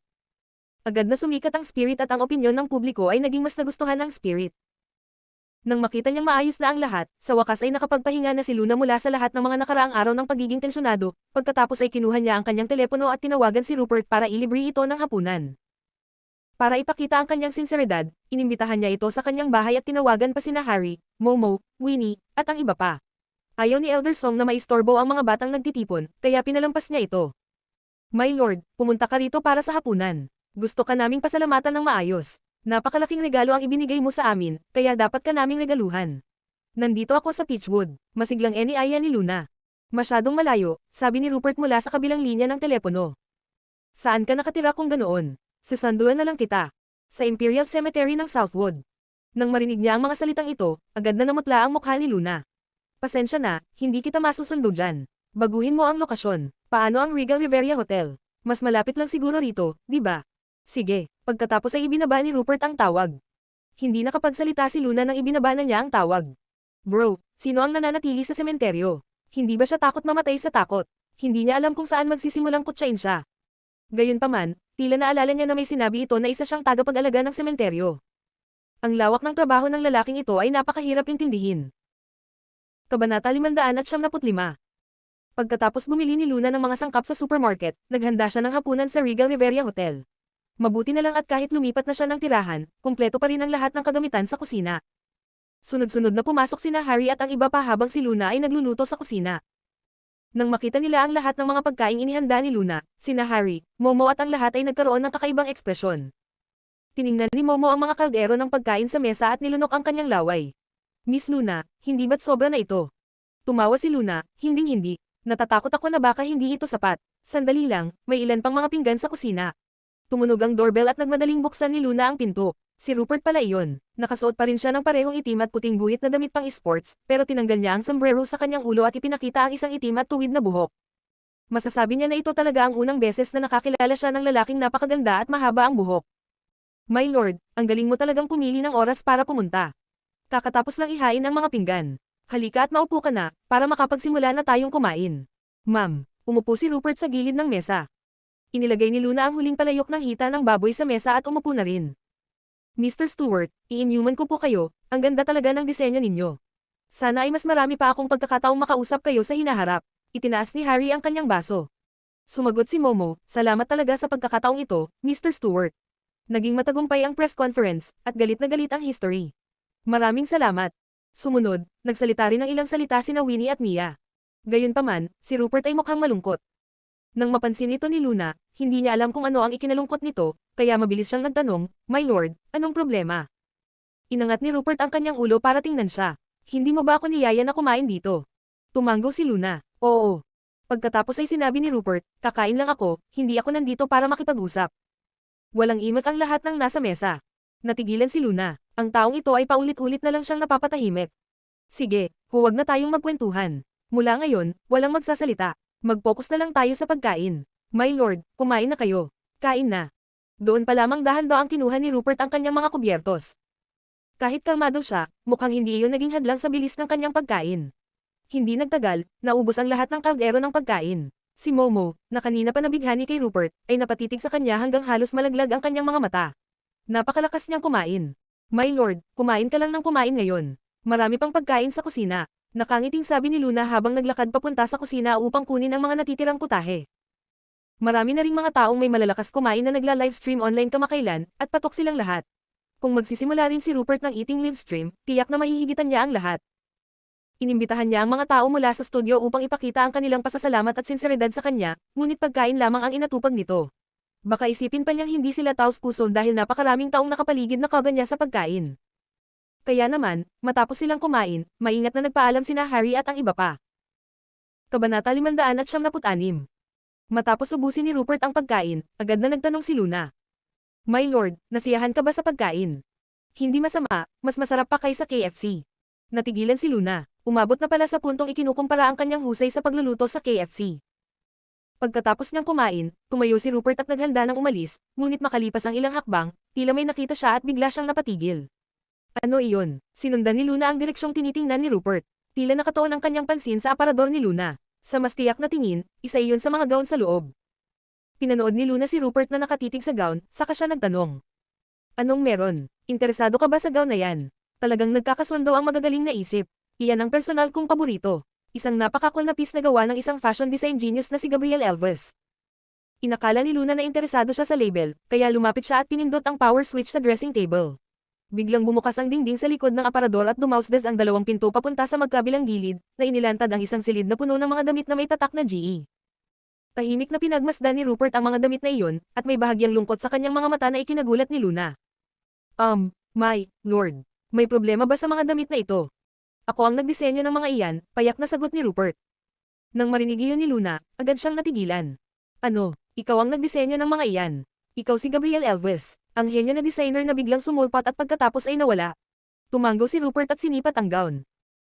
Agad na sumikat ang Spirit at ang opinyon ng publiko ay naging mas nagustuhan ng Spirit. Nang makita niyang maayos na ang lahat, sa wakas ay nakapagpahinga na si Luna mula sa lahat ng mga nakaraang araw ng pagiging tensyonado, pagkatapos ay kinuha niya ang kanyang telepono at tinawagan si Rupert para ilibre ito ng hapunan. Para ipakita ang kanyang sinseridad, inimbitahan niya ito sa kanyang bahay at tinawagan pa sina Harry, Momo, Winnie, at ang iba pa. Ayaw ni Elder Song na maistorbo ang mga batang nagtitipon, kaya pinalampas niya ito. My Lord, pumunta ka rito para sa hapunan. Gusto ka naming pasalamatan ng maayos. Napakalaking regalo ang ibinigay mo sa amin, kaya dapat ka naming regaluhan. Nandito ako sa Peachwood, masiglang iniaya ni Luna. Masyadong malayo, sabi ni Rupert mula sa kabilang linya ng telepono. Saan ka nakatira kung ganoon? Sisanduan na lang kita. Sa Imperial Cemetery ng Southwood. Nang marinig niya ang mga salitang ito, agad na namutla ang mukha ni Luna. Pasensya na, hindi kita masusundo dyan. Baguhin mo ang lokasyon. Paano ang Regal Riveria Hotel? Mas malapit lang siguro rito, di ba? Sige, pagkatapos ay ibinaba ni Rupert ang tawag. Hindi nakapagsalita si Luna nang ibinaba na niya ang tawag. Bro, sino ang nananatili sa sementeryo? Hindi ba siya takot mamatay sa takot? Hindi niya alam kung saan magsisimulang kutsain siya. Gayunpaman, tila naalala niya na may sinabi ito na isa siyang tagapag-alaga ng sementeryo. Ang lawak ng trabaho ng lalaking ito ay napakahirap intindihin. Kabanata 575. Pagkatapos bumili ni Luna ng mga sangkap sa supermarket, naghanda siya ng hapunan sa Regal Riveria Hotel. Mabuti na lang at kahit lumipat na siya ng tirahan, kumpleto pa rin ang lahat ng kagamitan sa kusina. Sunod-sunod na pumasok sina Harry at ang iba pa habang si Luna ay nagluluto sa kusina. Nang makita nila ang lahat ng mga pagkaing inihanda ni Luna, sina Harry, Momo at ang lahat ay nagkaroon ng kakaibang ekspresyon. Tiningnan ni Momo ang mga kaldero ng pagkain sa mesa at nilunok ang kanyang laway. Miss Luna, hindi ba't sobra na ito? Tumawa si Luna, hinding-hindi. Natatakot ako na baka hindi ito sapat. Sandali lang, may ilan pang mga pinggan sa kusina. Tumunog ang doorbell at nagmadaling buksan ni Luna ang pinto. Si Rupert pala iyon. Nakasuot pa rin siya ng parehong itim at puting guhit na damit pang sports, pero tinanggal niya ang sombrero sa kanyang ulo at ipinakita ang isang itim at tuwid na buhok. Masasabi niya na ito talaga ang unang beses na nakakilala siya ng lalaking napakaganda at mahaba ang buhok. My Lord, ang galing mo talagang pumili ng oras para pumunta. Kakatapos lang ihain ang mga pinggan. Halika at maupo ka na, para makapagsimula na tayong kumain. Ma'am, umupo si Rupert sa gilid ng mesa. Inilagay ni Luna ang huling palayok ng hita ng baboy sa mesa at umupo na rin. Mr. Stewart, i-inuman ko po kayo, ang ganda talaga ng disenyo ninyo. Sana ay mas marami pa akong pagkakataong makausap kayo sa hinaharap. Itinaas ni Harry ang kanyang baso. Sumagot si Momo, salamat talaga sa pagkakataong ito, Mr. Stewart. Naging matagumpay ang press conference, at galit na galit ang history. Maraming salamat. Sumunod, nagsalita rin ng ilang salita sina Winnie at Mia. Gayunpaman, si Rupert ay mukhang malungkot. Nang mapansin ito ni Luna, hindi niya alam kung ano ang ikinalungkot nito, kaya mabilis siyang nagtanong, My Lord, anong problema? Inangat ni Rupert ang kanyang ulo para tingnan siya. Hindi mo ba ako niyaya na kumain dito? Tumanggo si Luna. Oo. Pagkatapos ay sinabi ni Rupert, kakain lang ako, hindi ako nandito para makipag-usap. Walang imak ang lahat ng nasa mesa. Natigilan si Luna. Ang taong ito ay paulit-ulit na lang siyang napapatahimik. Sige, huwag na tayong magkwentuhan. Mula ngayon, walang magsasalita. Mag-focus na lang tayo sa pagkain. My Lord, kumain na kayo. Kain na. Doon pa lamang dahan-daang kinuha ni Rupert ang kanyang mga kubyertos. Kahit kalmado siya, mukhang hindi iyon naging hadlang sa bilis ng kanyang pagkain. Hindi nagtagal, naubos ang lahat ng kaldero ng pagkain. Si Momo, na kanina pa nabighani kay Rupert, ay napatitig sa kanya hanggang halos malaglag ang kanyang mga mata. Napakalakas niyang kumain. My Lord, kumain ka lang ng kumain ngayon. Marami pang pagkain sa kusina. Nakangiting sabi ni Luna habang naglakad papunta sa kusina upang kunin ang mga natitirang putahe. Marami na ring mga taong may malalakas kumain na nagla-livestream online kamakailan, at patok silang lahat. Kung magsisimula rin si Rupert ng eating livestream, tiyak na mahihigitan niya ang lahat. Inimbitahan niya ang mga tao mula sa studio upang ipakita ang kanilang pasasalamat at sinseridad sa kanya, ngunit pagkain lamang ang inatupag nito. Baka isipin pa niyang hindi sila taos-puso dahil napakaraming taong nakapaligid na kaga niya sa pagkain. Kaya naman, matapos silang kumain, maingat na nagpaalam sina Harry at ang iba pa. Kabanata 576. Matapos ubusin ni Rupert ang pagkain, agad na nagtanong si Luna. My lord, nasiyahan ka ba sa pagkain? Hindi masama, mas masarap pa kaysa KFC. Natigilan si Luna, umabot na pala sa puntong ikinukumpara ang kanyang husay sa pagluluto sa KFC. Pagkatapos niyang kumain, tumayo si Rupert at naghanda ng umalis, ngunit makalipas ang ilang hakbang, tila may nakita siya at bigla siyang napatigil. Ano iyon? Sinundan ni Luna ang direksyong tinitingnan ni Rupert. Tila nakatuon ang kanyang pansin sa aparador ni Luna. Sa mas tiyak na tingin, isa iyon sa mga gown sa loob. Pinanood ni Luna si Rupert na nakatitig sa gown, saka siya nagtanong. Anong meron? Interesado ka ba sa gown na yan? Talagang nagkakasundo ang magagaling na isip. Iyan ang personal kong paborito. Isang napaka-cool na piece na gawa ng isang fashion design genius na si Gabriel Elvis. Inakala ni Luna na interesado siya sa label, kaya lumapit siya at pinindot ang power switch sa dressing table. Biglang bumukas ang dingding sa likod ng aparador at dumausdas ang dalawang pinto papunta sa magkabilang gilid, na inilantad ang isang silid na puno ng mga damit na may tatak na GE. Tahimik na pinagmasdan ni Rupert ang mga damit na iyon, at may bahagyang lungkot sa kanyang mga mata na ikinagulat ni Luna. My lord, may problema ba sa mga damit na ito? Ako ang nagdisenyo ng mga iyan, payak na sagot ni Rupert. Nang marinig iyon ni Luna, agad siyang natigilan. Ano, ikaw ang nagdisenyo ng mga iyan? Ikaw si Gabriel Elvis, ang henyo na designer na biglang sumulpat at pagkatapos ay nawala. Tumanggo si Rupert at sinipat ang gown.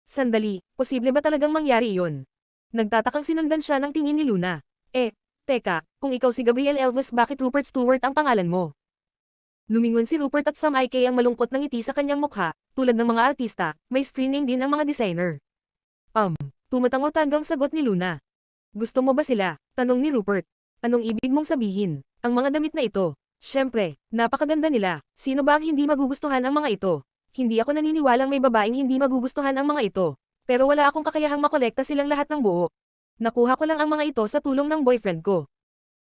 Sandali, posible ba talagang mangyari iyon? Nagtatakang sinundan siya ng tingin ni Luna. Teka, kung ikaw si Gabriel Elvis bakit Rupert Stewart ang pangalan mo? Lumingon si Rupert at samaykay ang malungkot na ngiti sa kanyang mukha, tulad ng mga artista, may screen name din ang mga designer. Tumatango tanggang sagot ni Luna. Gusto mo ba sila? Tanong ni Rupert. Anong ibig mong sabihin? Ang mga damit na ito. Siyempre, napakaganda nila. Sino ba ang hindi magugustuhan ang mga ito? Hindi ako naniniwalang may babaeng hindi magugustuhan ang mga ito. Pero wala akong kakayahang makolekta silang lahat ng buo. Nakuha ko lang ang mga ito sa tulong ng boyfriend ko.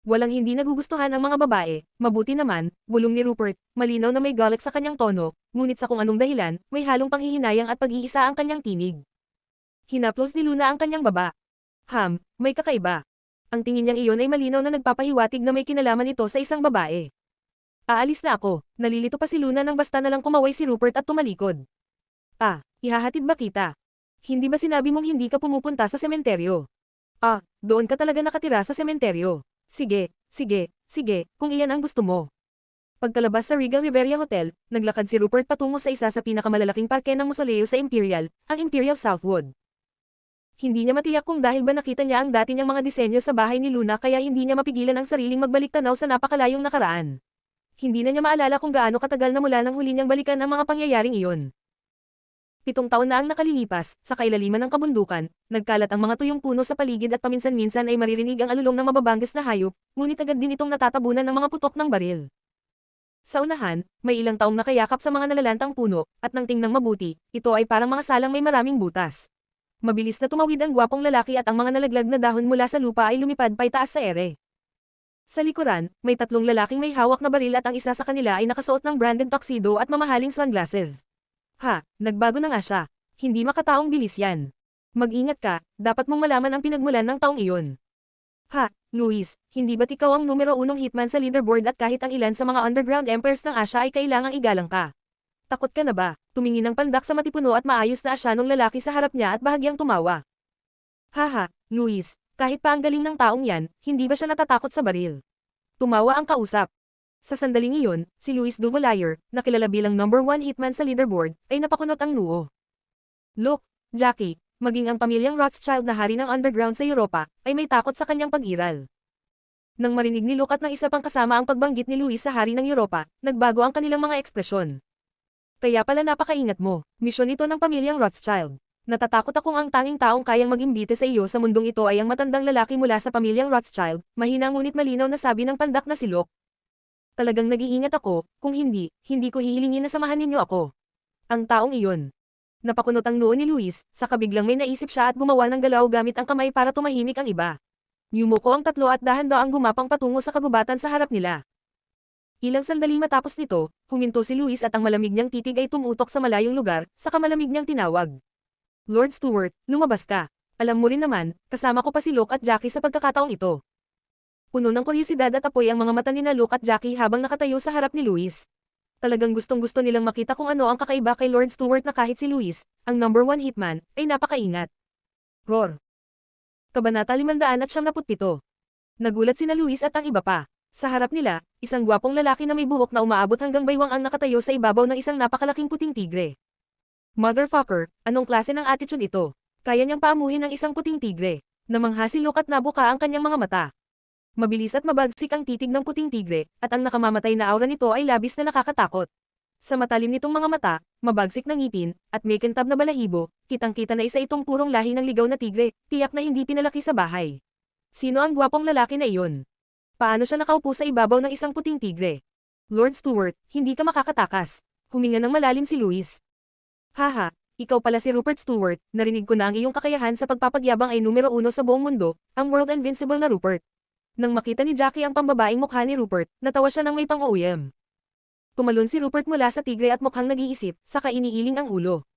Walang hindi nagugustuhan ang mga babae, mabuti naman, bulong ni Rupert, malinaw na may galit sa kanyang tono, ngunit sa kung anong dahilan, may halong panghihinayang at pag-iisa ang kanyang tinig. Hinaplos ni Luna ang kanyang baba. May kakaiba. Ang tingin niyang iyon ay malinaw na nagpapahiwatig na may kinalaman ito sa isang babae. Aalis na ako, nalilito pa si Luna nang basta na lang kumaway si Rupert at tumalikod. Ihahatid ba kita? Hindi ba sinabi mong hindi ka pumupunta sa sementeryo? Doon ka talaga nakatira sa sementeryo. Sige, kung iyan ang gusto mo. Pagkalabas sa Regal Riviera Hotel, naglakad si Rupert patungo sa isa sa pinakamalalaking parke ng mausoleo sa Imperial, ang Imperial Southwood. Hindi niya matiyak kung dahil ba nakita niya ang dati niyang mga disenyo sa bahay ni Luna kaya hindi niya mapigilan ang sariling magbalik tanaw sa napakalayong nakaraan. Hindi na niya maalala kung gaano katagal na mula nang huli niyang balikan ang mga pangyayaring iyon. 7 taon na ang nakalilipas, sa kailaliman ng kabundukan, nagkalat ang mga tuyong puno sa paligid at paminsan-minsan ay maririnig ang alulong ng mababanggas na hayop, ngunit agad din itong natatabunan ng mga putok ng baril. Sa unahan, may ilang taong nakayakap sa mga nalalantang puno, at nang tingnang mabuti, ito ay parang mga salang may maraming butas. Mabilis na tumawid ang gwapong lalaki at ang mga nalaglag na dahon mula sa lupa ay lumipad paitaas sa ere. Sa likuran, may 3 lalaking may hawak na baril at ang isa sa kanila ay nakasuot ng branded tuxedo at mamahaling sunglasses. Nagbago na nga siya. Hindi makataong bilis yan. Mag-ingat ka, dapat mong malaman ang pinagmulan ng taong iyon. Luis, hindi ba't ikaw ang numero 1 hitman sa leaderboard at kahit ang ilan sa mga underground empires ng Asya ay kailangang igalang ka? Takot ka na ba? Tumingin ng pandak sa matipuno at maayos na asyanong lalaki sa harap niya at bahagyang tumawa. Luis, kahit pa ang galing ng taong yan, hindi ba siya natatakot sa baril? Tumawa ang kausap. Sa sandaling iyon, si Luis Duvalier, na kilala bilang number 1 hitman sa leaderboard, ay napakunot ang noo. Look, Jackie, maging ang pamilyang Rothschild na hari ng underground sa Europa, ay may takot sa kanyang pag-iral. Nang marinig ni Luke at ng isa pang kasama ang pagbanggit ni Luis sa hari ng Europa, nagbago ang kanilang mga ekspresyon. Kaya pala napakaingat mo, misyon ito ng pamilyang Rothschild. Natatakot akong ang tanging taong kayang mag-imbite sa iyo sa mundong ito ay ang matandang lalaki mula sa pamilyang Rothschild, mahina ngunit malinaw na sabi ng pandak na si Luke. Talagang nag-iingat ako, kung hindi ko hihilingin na samahan ninyo ako. Ang taong iyon. Napakunot ang noo ni Luis, saka biglang may naisip siya at gumawa ng galaw gamit ang kamay para tumahimik ang iba. Yumuko ang 3 at dahan-daang gumapang patungo sa kagubatan sa harap nila. Ilang sandali matapos nito, huminto si Luis at ang malamig niyang titig ay tumutok sa malayong lugar, saka malamig niyang tinawag. Lord Stewart, lumabas ka. Alam mo rin naman, kasama ko pa si Luke at Jackie sa pagkakataong ito. Puno ng kuryosidad at apoy ang mga mata ni Luke at Jackie habang nakatayo sa harap ni Luis. Talagang gustong-gusto nilang makita kung ano ang kakaiba kay Lord Stewart na kahit si Luis, ang number 1 hitman, ay napakaingat. Roar. Kabanata 577. Nagulat sina Luis at ang iba pa. Sa harap nila, isang gwapong lalaki na may buhok na umaabot hanggang baywang ang nakatayo sa ibabaw ng isang napakalaking puting tigre. Motherfucker, anong klase ng attitude ito? Kaya niyang paamuhin ng isang puting tigre. Namangha si Luke at nabuka ang kanyang mga mata. Mabilis at mabagsik ang titig ng puting tigre, at ang nakamamatay na aura nito ay labis na nakakatakot. Sa matalim nitong mga mata, mabagsik na ngipin, at may kintab na balahibo, kitang-kita na isa itong purong lahi ng ligaw na tigre, tiyak na hindi pinalaki sa bahay. Sino ang gwapong lalaki na iyon? Paano siya nakaupo sa ibabaw ng isang puting tigre? Lord Stewart, hindi ka makakatakas. Huminga ng malalim si Luis. Haha, ikaw pala si Rupert Stewart, narinig ko na ang iyong kakayahan sa pagpapagyabang ay numero 1 sa buong mundo, ang world invincible na Rupert. Nang makita ni Jackie ang pambabaing mukha ni Rupert, natawa siya ng may pang-uuyam. Tumalon si Rupert mula sa tigre at mukhang nag-iisip, saka iniiling ang ulo.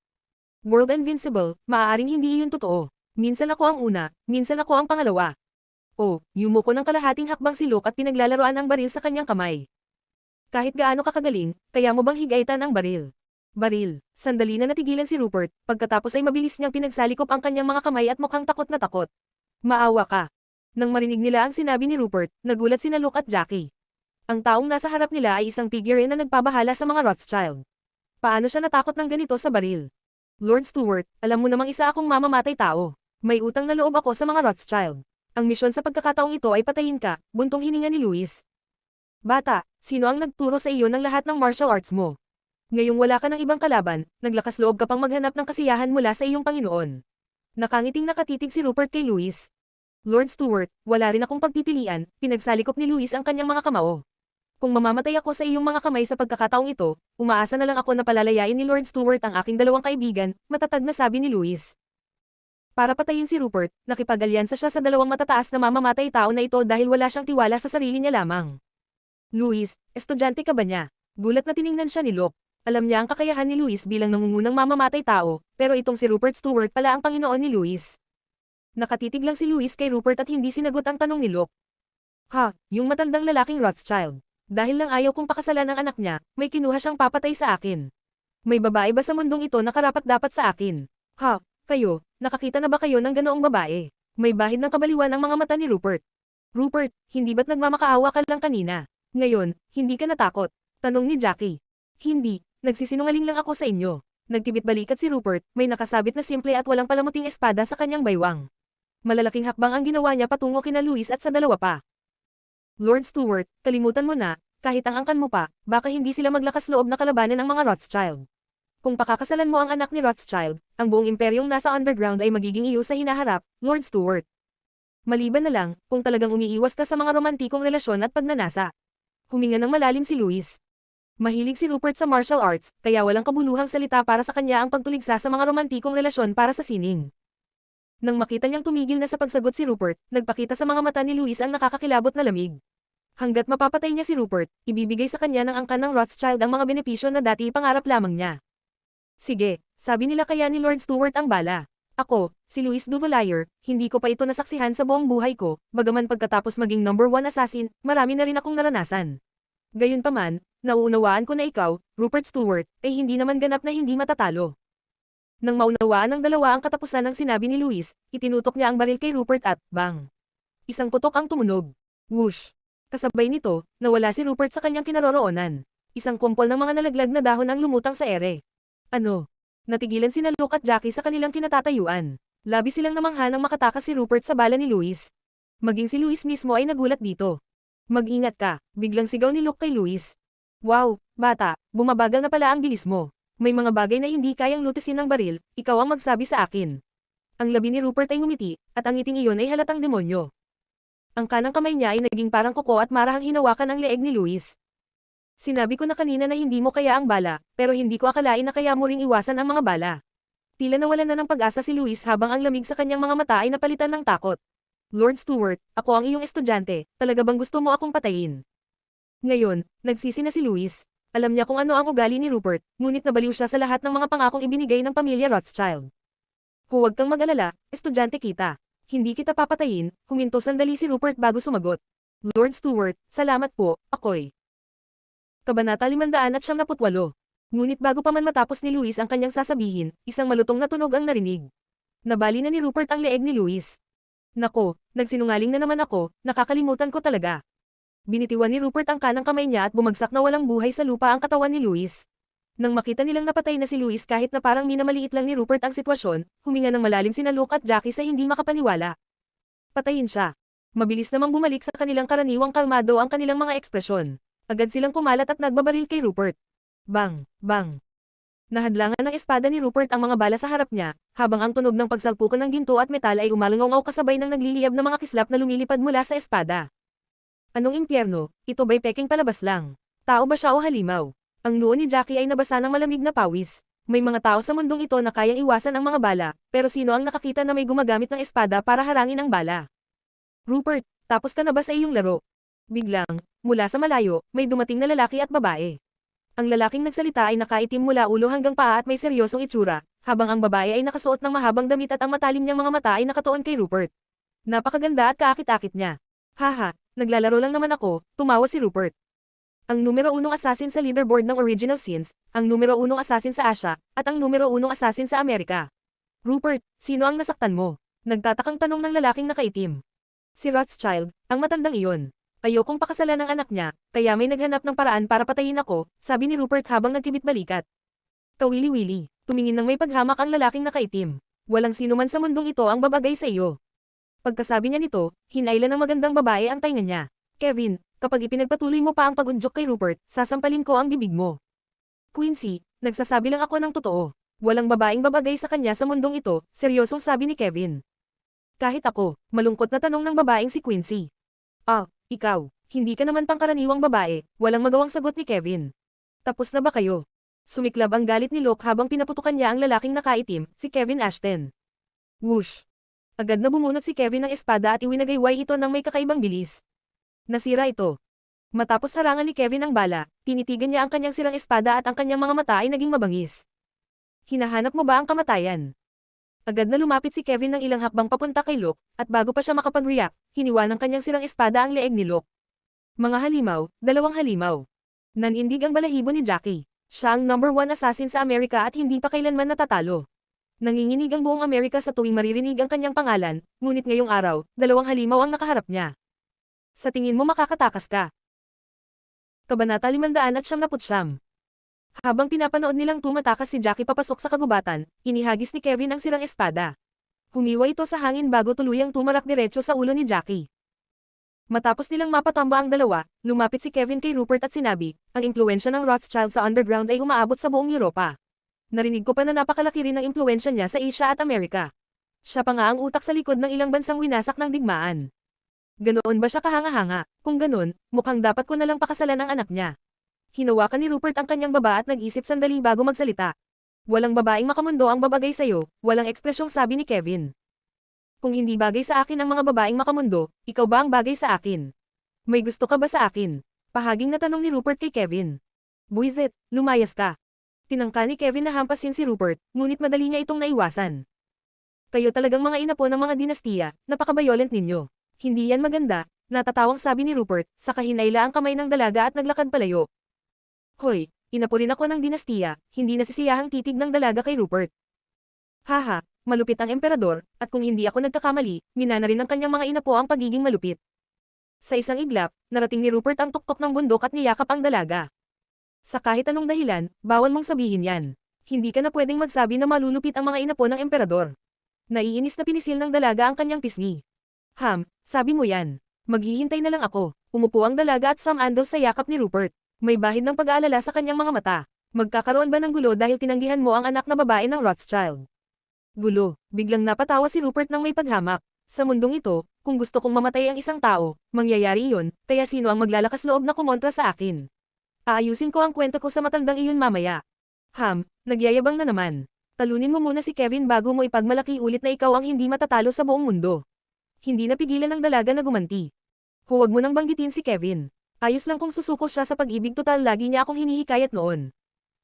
World invincible, maaaring hindi iyon totoo. Minsan ako ang una, minsan ako ang pangalawa. Oh, yumuko ng kalahating hakbang si Luke at pinaglalaroan ang baril sa kanyang kamay. Kahit gaano kakagaling, kaya mo bang higaitan ang baril? Baril. Sandali na natigilan si Rupert, pagkatapos ay mabilis niyang pinagsalikop ang kanyang mga kamay at mukhang takot na takot. Maawa ka. Nang marinig nila ang sinabi ni Rupert, nagulat sina Luke at Jackie. Ang taong nasa harap nila ay isang figurine na nagpabahala sa mga Rothschild. Paano siya natakot ng ganito sa baril? Lord Stewart, alam mo namang isa akong mamamatay tao. May utang na loob ako sa mga Rothschild. Ang misyon sa pagkakataong ito ay patayin ka, buntong hininga ni Luis. Bata, sino ang nagturo sa iyo ng lahat ng martial arts mo? Ngayong wala ka ng ibang kalaban, naglakas loob ka pang maghanap ng kasiyahan mula sa iyong Panginoon. Nakangiting nakatitig si Rupert kay Luis. Lord Stewart, wala rin akong pagpipilian, pinagsalikop ni Luis ang kanyang mga kamao. Kung mamamatay ako sa iyong mga kamay sa pagkakataong ito, umaasa na lang ako na palalayain ni Lord Stewart ang aking dalawang kaibigan, matatag na sabi ni Luis. Para patayin si Rupert, nakipag-alyansa siya sa dalawang matataas na mamamatay tao na ito dahil wala siyang tiwala sa sarili niya lamang. Luis, estudyante ka ba niya? Gulat na tiningnan siya ni Luke. Alam niya ang kakayahan ni Luis bilang nangungunang mamamatay tao, pero itong si Rupert Stewart pala ang Panginoon ni Luis. Nakatitig lang si Luis kay Rupert at hindi sinagot ang tanong ni Luke. Ha, yung matandang lalaking Rothschild. Dahil lang ayaw kong pakasalan ang anak niya, may kinuha siyang papatay sa akin. May babae ba sa mundong ito na karapat-dapat sa akin? Ha, kayo, nakakita na ba kayo ng ganoong babae? May bahid ng kabaliwan ang mga mata ni Rupert. Rupert, hindi ba't nagmamakaawa ka lang kanina? Ngayon, hindi ka natakot? Tanong ni Jackie. Hindi, nagsisinungaling lang ako sa inyo. Nagtibit balikat si Rupert, may nakasabit na simple at walang palamuting espada sa kanyang baywang. Malalaking hakbang ang ginawa niya patungo kina Luis at sa dalawa pa. Lord Stewart, kalimutan mo na, kahit ang angkan mo pa, baka hindi sila maglakas loob na kalabanan ng mga Rothschild. Kung pakakasalan mo ang anak ni Rothschild, ang buong imperyong nasa underground ay magiging iyo sa hinaharap, Lord Stewart. Maliban na lang, kung talagang umiiwas ka sa mga romantikong relasyon at pagnanasa. Huminga ng malalim si Luis. Mahilig si Rupert sa martial arts, kaya walang kabuluhang salita para sa kanya ang pagtuligsa sa mga romantikong relasyon para sa sining. Nang makita niyang tumigil na sa pagsagot si Rupert, nagpakita sa mga mata ni Luis ang nakakakilabot na lamig. Hanggat mapapatay niya si Rupert, ibibigay sa kanya ng angkan ng Rothschild ang mga benepisyo na dati pangarap lamang niya. Sige, sabi nila kaya ni Lord Stewart ang bala. Ako, si Luis Duvalier, hindi ko pa ito nasaksihan sa buong buhay ko, bagaman pagkatapos maging number 1 assassin, marami na rin akong naranasan. Gayunpaman, nauunawaan ko na ikaw, Rupert Stewart, ay hindi naman ganap na hindi matatalo. Nang maunawaan ng dalawa ang katapusan ng sinabi ni Luis, itinutok niya ang baril kay Rupert at, bang! Isang putok ang tumunog. Whoosh! Kasabay nito, nawala si Rupert sa kanyang kinaroroonan. Isang kumpol ng mga nalaglag na dahon ang lumutang sa ere. Ano? Natigilan sina Luke at Jackie sa kanilang kinatatayuan. Labis silang namangha nang makatakas si Rupert sa bala ni Luis. Maging si Luis mismo ay nagulat dito. Mag-ingat ka, biglang sigaw ni Luke kay Luis. Wow, bata, bumabagal na pala ang bilis mo. May mga bagay na hindi kayang lutisin ng baril, ikaw ang magsabi sa akin. Ang labi ni Rupert ay ngumiti, at ang ngiting iyon ay halatang demonyo. Ang kanang kamay niya ay naging parang kuko at marahang hinawakan ang leeg ni Luis. Sinabi ko na kanina na hindi mo kaya ang bala, pero hindi ko akalain na kaya mo ring iwasan ang mga bala. Tila nawalan na ng pag-asa si Luis habang ang lamig sa kanyang mga mata ay napalitan ng takot. Lord Stewart, ako ang iyong estudyante, talaga bang gusto mo akong patayin? Ngayon, nagsisi na si Luis. Alam niya kung ano ang ugali ni Rupert, ngunit nabaliw siya sa lahat ng mga pangakong ibinigay ng pamilya Rothschild. Huwag kang mag-alala, estudyante kita. Hindi kita papatayin, huminto sandali si Rupert bago sumagot. Lord Stewart, salamat po, ako'y Kabanata 578. Ngunit bago pa man matapos ni Luis ang kanyang sasabihin, isang malutong na tunog ang narinig. Nabali na ni Rupert ang leeg ni Luis. Nako, nagsinungaling na naman ako, nakakalimutan ko talaga. Binitiwan ni Rupert ang kanang kamay niya at bumagsak na walang buhay sa lupa ang katawan ni Luis. Nang makita nilang napatay na si Luis kahit na parang minamaliit lang ni Rupert ang sitwasyon, huminga ng malalim sina Luke at Jackie sa hindi makapaniwala. Patayin siya. Mabilis namang bumalik sa kanilang karaniwang kalmado ang kanilang mga ekspresyon. Agad silang kumalat at nagbabaril kay Rupert. Bang! Bang! Nahadlangan ng espada ni Rupert ang mga bala sa harap niya, habang ang tunog ng pagsalpukan ng ginto at metal ay umalangaw kasabay ng nagliliyab na mga kislap na lumilipad mula sa espada. Anong impyerno? Ito ba'y peking palabas lang? Tao ba siya o halimaw? Ang noo ni Jackie ay nabasa ng malamig na pawis. May mga tao sa mundong ito na kayang iwasan ang mga bala, pero sino ang nakakita na may gumagamit ng espada para harangin ang bala? Rupert, tapos ka na ba sa iyong laro? Biglang, mula sa malayo, may dumating na lalaki at babae. Ang lalaking nagsalita ay nakaitim mula ulo hanggang paa at may seryosong itsura, habang ang babae ay nakasuot ng mahabang damit at ang matalim niyang mga mata ay nakatuon kay Rupert. Napakaganda at kaakit-akit niya. Haha, naglalaro lang naman ako, tumawa si Rupert. Ang numero 1 assassin sa leaderboard ng Original Sins, ang numero 1 assassin sa Asia, at ang numero 1 assassin sa Amerika. Rupert, sino ang nasaktan mo? Nagtatakang tanong ng lalaking nakaitim. Si Rothschild, ang matandang iyon. Ayokong pakasalan ng anak niya, kaya may naghanap ng paraan para patayin ako, sabi ni Rupert habang nagkibit-balikat. Kawili-wili, tumingin ng may paghamak ang lalaking nakaitim. Walang sino man sa mundong ito ang babagay sa iyo. Pagkasabi niya nito, hinailan ng magandang babae ang tainga niya. Kevin, kapag ipinagpatuloy mo pa ang pag-unjok kay Rupert, sasampalin ko ang bibig mo. Quincy, nagsasabi lang ako ng totoo. Walang babaeng babagay sa kanya sa mundong ito, seryosong sabi ni Kevin. Kahit ako, malungkot na tanong ng babaeng si Quincy. Ah, ikaw, hindi ka naman pangkaraniwang babae, walang magawang sagot ni Kevin. Tapos na ba kayo? Sumiklab ang galit ni Luke habang pinaputukan niya ang lalaking nakaitim, si Kevin Ashton. Whoosh! Agad na bumunot si Kevin ng espada at iwinagayway ito ng may kakaibang bilis. Nasira ito. Matapos harangan ni Kevin ang bala, tinitigan niya ang kanyang sirang espada at ang kanyang mga mata ay naging mabangis. Hinahanap mo ba ang kamatayan? Agad na lumapit si Kevin ng ilang hakbang papunta kay Luke, at bago pa siya makapag-react, hiniwa ng kanyang sirang espada ang leeg ni Luke. Mga halimaw, dalawang halimaw. Nanindig ang balahibo ni Jackie. Siya ang number 1 assassin sa Amerika at hindi pa kailanman natatalo. Nanginginig ang buong Amerika sa tuwing maririnig ang kanyang pangalan, ngunit ngayong araw, dalawang halimaw ang nakaharap niya. Sa tingin mo makakatakas ka? Kabanata 579. Habang pinapanood nilang tumatakas si Jackie papasok sa kagubatan, inihagis ni Kevin ang sirang espada. Humiwa ito sa hangin bago tuluyang tumarak diretso sa ulo ni Jackie. Matapos nilang mapatamba ang dalawa, lumapit si Kevin kay Rupert at sinabi, ang impluwensya ng Rothschild sa underground ay umaabot sa buong Europa. Narinig ko pa na napakalaki rin ang impluwensya niya sa Asia at Amerika. Siya pa nga ang utak sa likod ng ilang bansang winasak ng digmaan. Ganoon ba siya kahanga-hanga? Kung ganoon, mukhang dapat ko na lang pakasalan ang anak niya. Hinawakan ni Rupert ang kanyang baba at nag-isip sandali bago magsalita. Walang babaeng makamundo ang babagay sa'yo, walang ekspresyong sabi ni Kevin. Kung hindi bagay sa akin ang mga babaeng makamundo, ikaw ba ang bagay sa akin? May gusto ka ba sa akin? Pahaging na tanong ni Rupert kay Kevin. Buisit, lumayas ka. Tinangka ni Kevin na hampasin si Rupert, ngunit madali niya itong naiwasan. Kayo talagang mga inapo ng mga dinastiya, napaka-violent ninyo. Hindi yan maganda, natatawang sabi ni Rupert, saka hinayla ang kamay ng dalaga at naglakad palayo. Hoy, inapo rin ako ng dinastiya, hindi nasisiyahang titig ng dalaga kay Rupert. Haha, malupit ang emperador, at kung hindi ako nagkakamali, minana rin ng kanyang mga inapo ang pagiging malupit. Sa isang iglap, narating ni Rupert ang tuktok ng bundok at niyakap ang dalaga. Sa kahit anong dahilan, bawal mong sabihin yan. Hindi ka na pwedeng magsabi na malulupit ang mga inapo ng emperador. Naiinis na pinisil ng dalaga ang kanyang pisngi. Sabi mo yan. Maghihintay na lang ako. Umupo ang dalaga at sumandal sa yakap ni Rupert. May bahid ng pag-aalala sa kanyang mga mata. Magkakaroon ba ng gulo dahil tinanggihan mo ang anak na babae ng Rothschild? Gulo, biglang napatawa si Rupert ng may paghamak. Sa mundong ito, kung gusto kong mamatay ang isang tao, mangyayari iyon, kaya sino ang maglalakas loob na kumontra sa akin? Aayusin ko ang kwento ko sa matandang iyon mamaya. Nagyayabang na naman. Talunin mo muna si Kevin bago mo ipagmalaki ulit na ikaw ang hindi matatalo sa buong mundo. Hindi napigilan ng dalaga na gumanti. Huwag mo nang banggitin si Kevin. Ayos lang kung susuko siya sa pag-ibig, total lagi niya akong hinihikayat noon.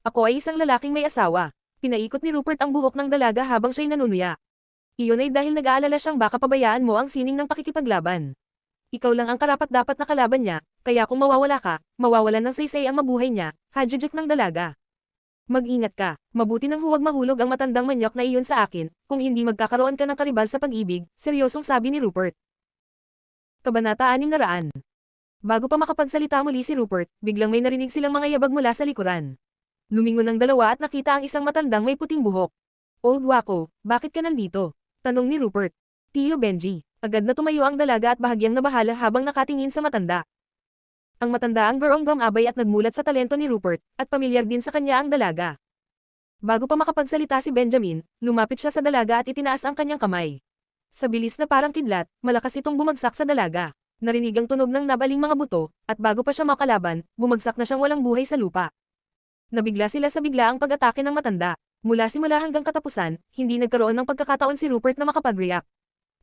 Ako ay isang lalaking may asawa. Pinaikot ni Rupert ang buhok ng dalaga habang siya'y nanunuya. Iyon ay dahil nag-aalala siyang baka pabayaan mo ang sining ng pakikipaglaban. Ikaw lang ang karapat-dapat na kalaban niya, kaya kung mawawala ka, mawawalan ng saysay ang mabuhay niya, hajajak ng dalaga. Mag-ingat ka, mabuti nang huwag mahulog ang matandang manyak na iyon sa akin, kung hindi magkakaroon ka ng karibal sa pag-ibig, seryosong sabi ni Rupert. Kabanata 600. Bago pa makapagsalita muli si Rupert, biglang may narinig silang mga yabag mula sa likuran. Lumingon ang dalawa at nakita ang isang matandang may puting buhok. Old Wako, bakit ka nandito? Tanong ni Rupert. Tio Benji. Agad na tumayo ang dalaga at bahagyang nabahala habang nakatingin sa matanda. Ang matanda ang gumabay at nagmulat sa talento ni Rupert, at pamilyar din sa kanya ang dalaga. Bago pa makapagsalita si Benjamin, lumapit siya sa dalaga at itinaas ang kanyang kamay. Sa bilis na parang kidlat, malakas itong bumagsak sa dalaga. Narinig ang tunog ng nabaling mga buto, at bago pa siya makalaban, bumagsak na siyang walang buhay sa lupa. Nabigla sila sa biglaang pag-atake ng matanda. Mula simula hanggang katapusan, hindi nagkaroon ng pagkakataon si Rupert na makapag-react.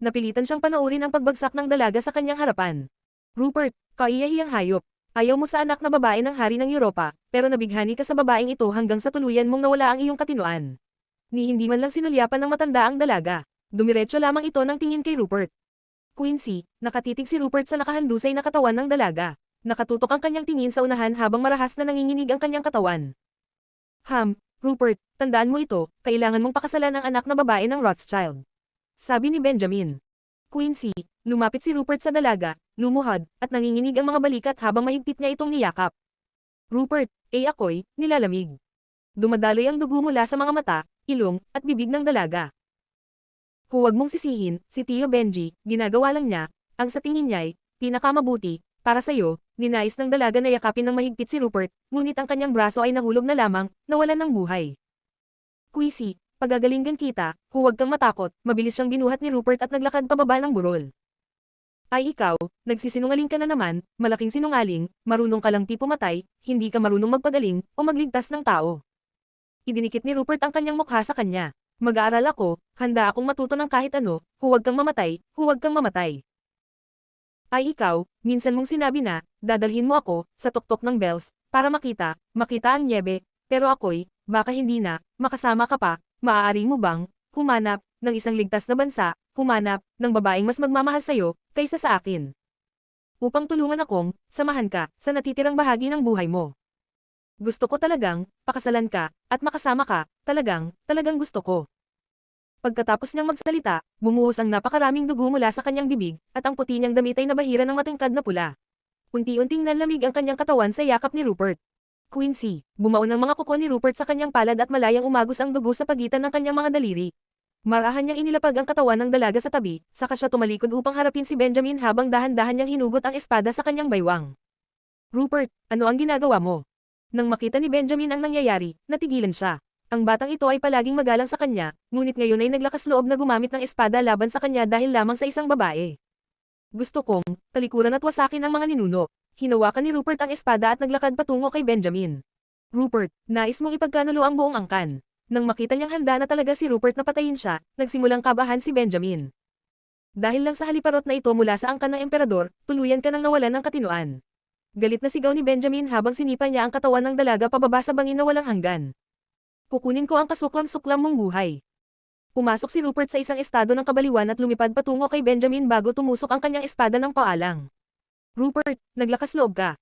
Napilitan siyang panoorin ang pagbagsak ng dalaga sa kanyang harapan. Rupert, kaiyahiyang hayop. Ayaw mo sa anak na babae ng hari ng Europa, pero nabighani ka sa babaeng ito hanggang sa tuluyan mong nawala ang iyong katinoan. Ni hindi man lang sinulyapan ng matanda ang dalaga. Dumiretso lamang ito ng tingin kay Rupert. Quincy, nakatitig si Rupert sa nakahandusay na katawan ng dalaga. Nakatutok ang kanyang tingin sa unahan habang marahas na nanginginig ang kanyang katawan. Rupert, tandaan mo ito, kailangan mong pakasalan ang anak na babae ng Rothschild. Sabi ni Benjamin. Quincy, lumapit si Rupert sa dalaga, lumuhod, at nanginginig ang mga balikat habang mahigpit niya itong niyakap. Rupert, ako'y nilalamig. Dumadaloy ang dugo mula sa mga mata, ilong, at bibig ng dalaga. Huwag mong sisihin, si Tio Benji, ginagawa lang niya, ang sa tingin niya'y pinakamabuti, para sa'yo, ninais ng dalaga na yakapin ng mahigpit si Rupert, ngunit ang kanyang braso ay nahulog na lamang, nawalan ng buhay. Quincy, pagagalingan kita, huwag kang matakot, mabilis siyang binuhat ni Rupert at naglakad pababa ng burol. Ay ikaw, nagsisinungaling ka na naman, malaking sinungaling, marunong ka lang pumatay, hindi ka marunong magpagaling, o magligtas ng tao. Idinikit ni Rupert ang kanyang mukha sa kanya. Mag-aaral ako, handa akong matuto ng kahit ano, huwag kang mamatay, huwag kang mamatay. Ay ikaw, minsan mong sinabi na, dadalhin mo ako, sa tuktok ng bells, para makita ang niebe, pero ako'y, baka hindi na, makasama ka pa, maaari mo bang, humanap, ng isang ligtas na bansa, humanap, ng babaeng mas magmamahal sa'yo, kaysa sa akin. Upang tulungan akong, samahan ka, sa natitirang bahagi ng buhay mo. Gusto ko talagang, pakasalan ka, at makasama ka, talagang gusto ko. Pagkatapos niyang magsalita, bumuhos ang napakaraming dugo mula sa kanyang bibig, at ang puti niyang damit ay nabahira ng matingkad na pula. Unti-unting nanlamig ang kanyang katawan sa yakap ni Rupert. Quincy, bumaon ang mga kuko ni Rupert sa kanyang palad at malayang umagos ang dugo sa pagitan ng kanyang mga daliri. Marahan niyang inilapag ang katawan ng dalaga sa tabi, saka siya tumalikod upang harapin si Benjamin habang dahan-dahan niyang hinugot ang espada sa kanyang baywang. Rupert, ano ang ginagawa mo? Nang makita ni Benjamin ang nangyayari, natigilan siya. Ang batang ito ay palaging magalang sa kanya, ngunit ngayon ay naglakas loob na gumamit ng espada laban sa kanya dahil lamang sa isang babae. Gusto kong, talikuran at wasakin ang mga ninuno. Hinawakan ni Rupert ang espada at naglakad patungo kay Benjamin. Rupert, nais mong ipagkanulo ang buong angkan. Nang makita niyang handa na talaga si Rupert na patayin siya, nagsimulang kabahan si Benjamin. Dahil lang sa haliparot na ito mula sa angkan ng emperador, tuluyan ka nang nawalan ng katinoan. Galit na sigaw ni Benjamin habang sinipa niya ang katawan ng dalaga pababa sa bangin na walang hanggan. Kukunin ko ang kasuklam-suklam mong buhay. Pumasok si Rupert sa isang estado ng kabaliwan at lumipad patungo kay Benjamin bago tumusok ang kanyang espada ng paalang. Rupert, naglakas loob ka.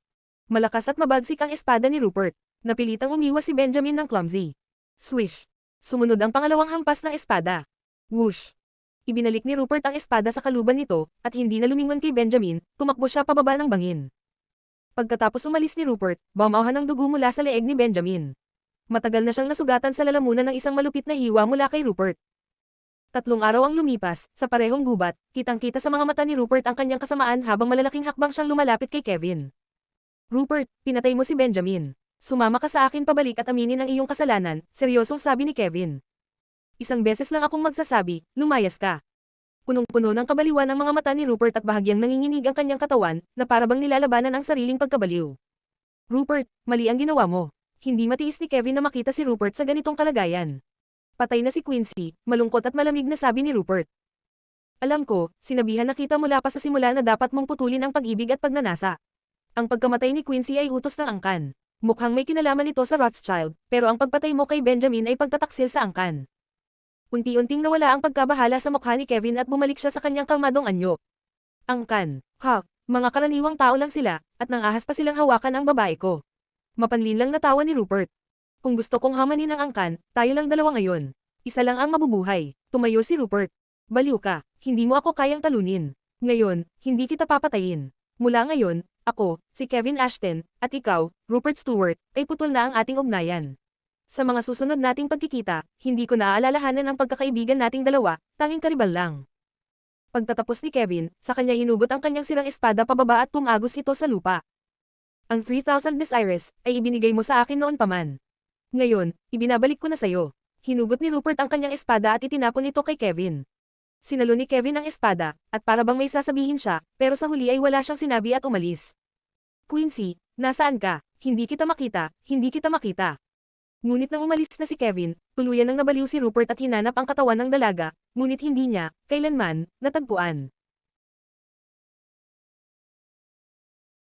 Malakas at mabagsik ang espada ni Rupert. Napilitang umiwas si Benjamin ng clumsy. Swish. Sumunod ang pangalawang hampas ng espada. Whoosh. Ibinalik ni Rupert ang espada sa kaluban nito, at hindi na lumingon kay Benjamin, tumakbo siya pababa ng bangin. Pagkatapos umalis ni Rupert, bumauhan ng dugo mula sa leeg ni Benjamin. Matagal na siyang nasugatan sa lalamunan ng isang malupit na hiwa mula kay Rupert. 3 araw ang lumipas, sa parehong gubat, kitang-kita sa mga mata ni Rupert ang kanyang kasamaan habang malalaking hakbang siyang lumalapit kay Kevin. Rupert, pinatay mo si Benjamin. Sumama ka sa akin pabalik at aminin ang iyong kasalanan, seryosong sabi ni Kevin. Isang beses lang akong magsasabi, lumayas ka. Punong-puno ng kabaliwan ang mga mata ni Rupert at bahagyang nanginginig ang kanyang katawan, na parabang nilalabanan ang sariling pagkabaliw. Rupert, mali ang ginawa mo. Hindi matiis ni Kevin na makita si Rupert sa ganitong kalagayan. Patay na si Quincy, malungkot at malamig na sabi ni Rupert. Alam ko, sinabihan na kita mula pa sa simula na dapat mong putulin ang pag-ibig at pagnanasa. Ang pagkamatay ni Quincy ay utos ng angkan. Mukhang may kinalaman ito sa Rothschild, pero ang pagpatay mo kay Benjamin ay pagtataksil sa angkan. Unti-unting nawala ang pagkabahala sa mukha ni Kevin at bumalik siya sa kanyang kalmadong anyo. Angkan. Mga karaniwang tao lang sila, at nang ahas pa silang hawakan ang babae ko. Mapanlin lang natawa ni Rupert. Kung gusto kong hamanin ang angkan, tayo lang dalawa ngayon. Isa lang ang mabubuhay. Tumayo si Rupert. Baliw ka, hindi mo ako kayang talunin. Ngayon, hindi kita papatayin. Mula ngayon, ako, si Kevin Ashton, at ikaw, Rupert Stewart, ay putol na ang ating ugnayan. Sa mga susunod nating pagkikita, hindi ko naaalalahanan ang pagkakaibigan nating dalawa, tanging karibal lang. Pagtatapos ni Kevin, sa kanya hinugot ang kanyang sirang espada pababa at tumagos ito sa lupa. Ang 3,000 Desires, ay ibinigay mo sa akin noon pa man. Ngayon, ibinabalik ko na sayo. Hinugot ni Rupert ang kanyang espada at itinapon ito kay Kevin. Sinalo ni Kevin ang espada, at para bang may sasabihin siya, pero sa huli ay wala siyang sinabi at umalis. Quincy, nasaan ka? Hindi kita makita, hindi kita makita. Ngunit nang umalis na si Kevin, tuluyan nang nabaliw si Rupert at hinanap ang katawan ng dalaga, ngunit hindi niya, kailanman, natagpuan.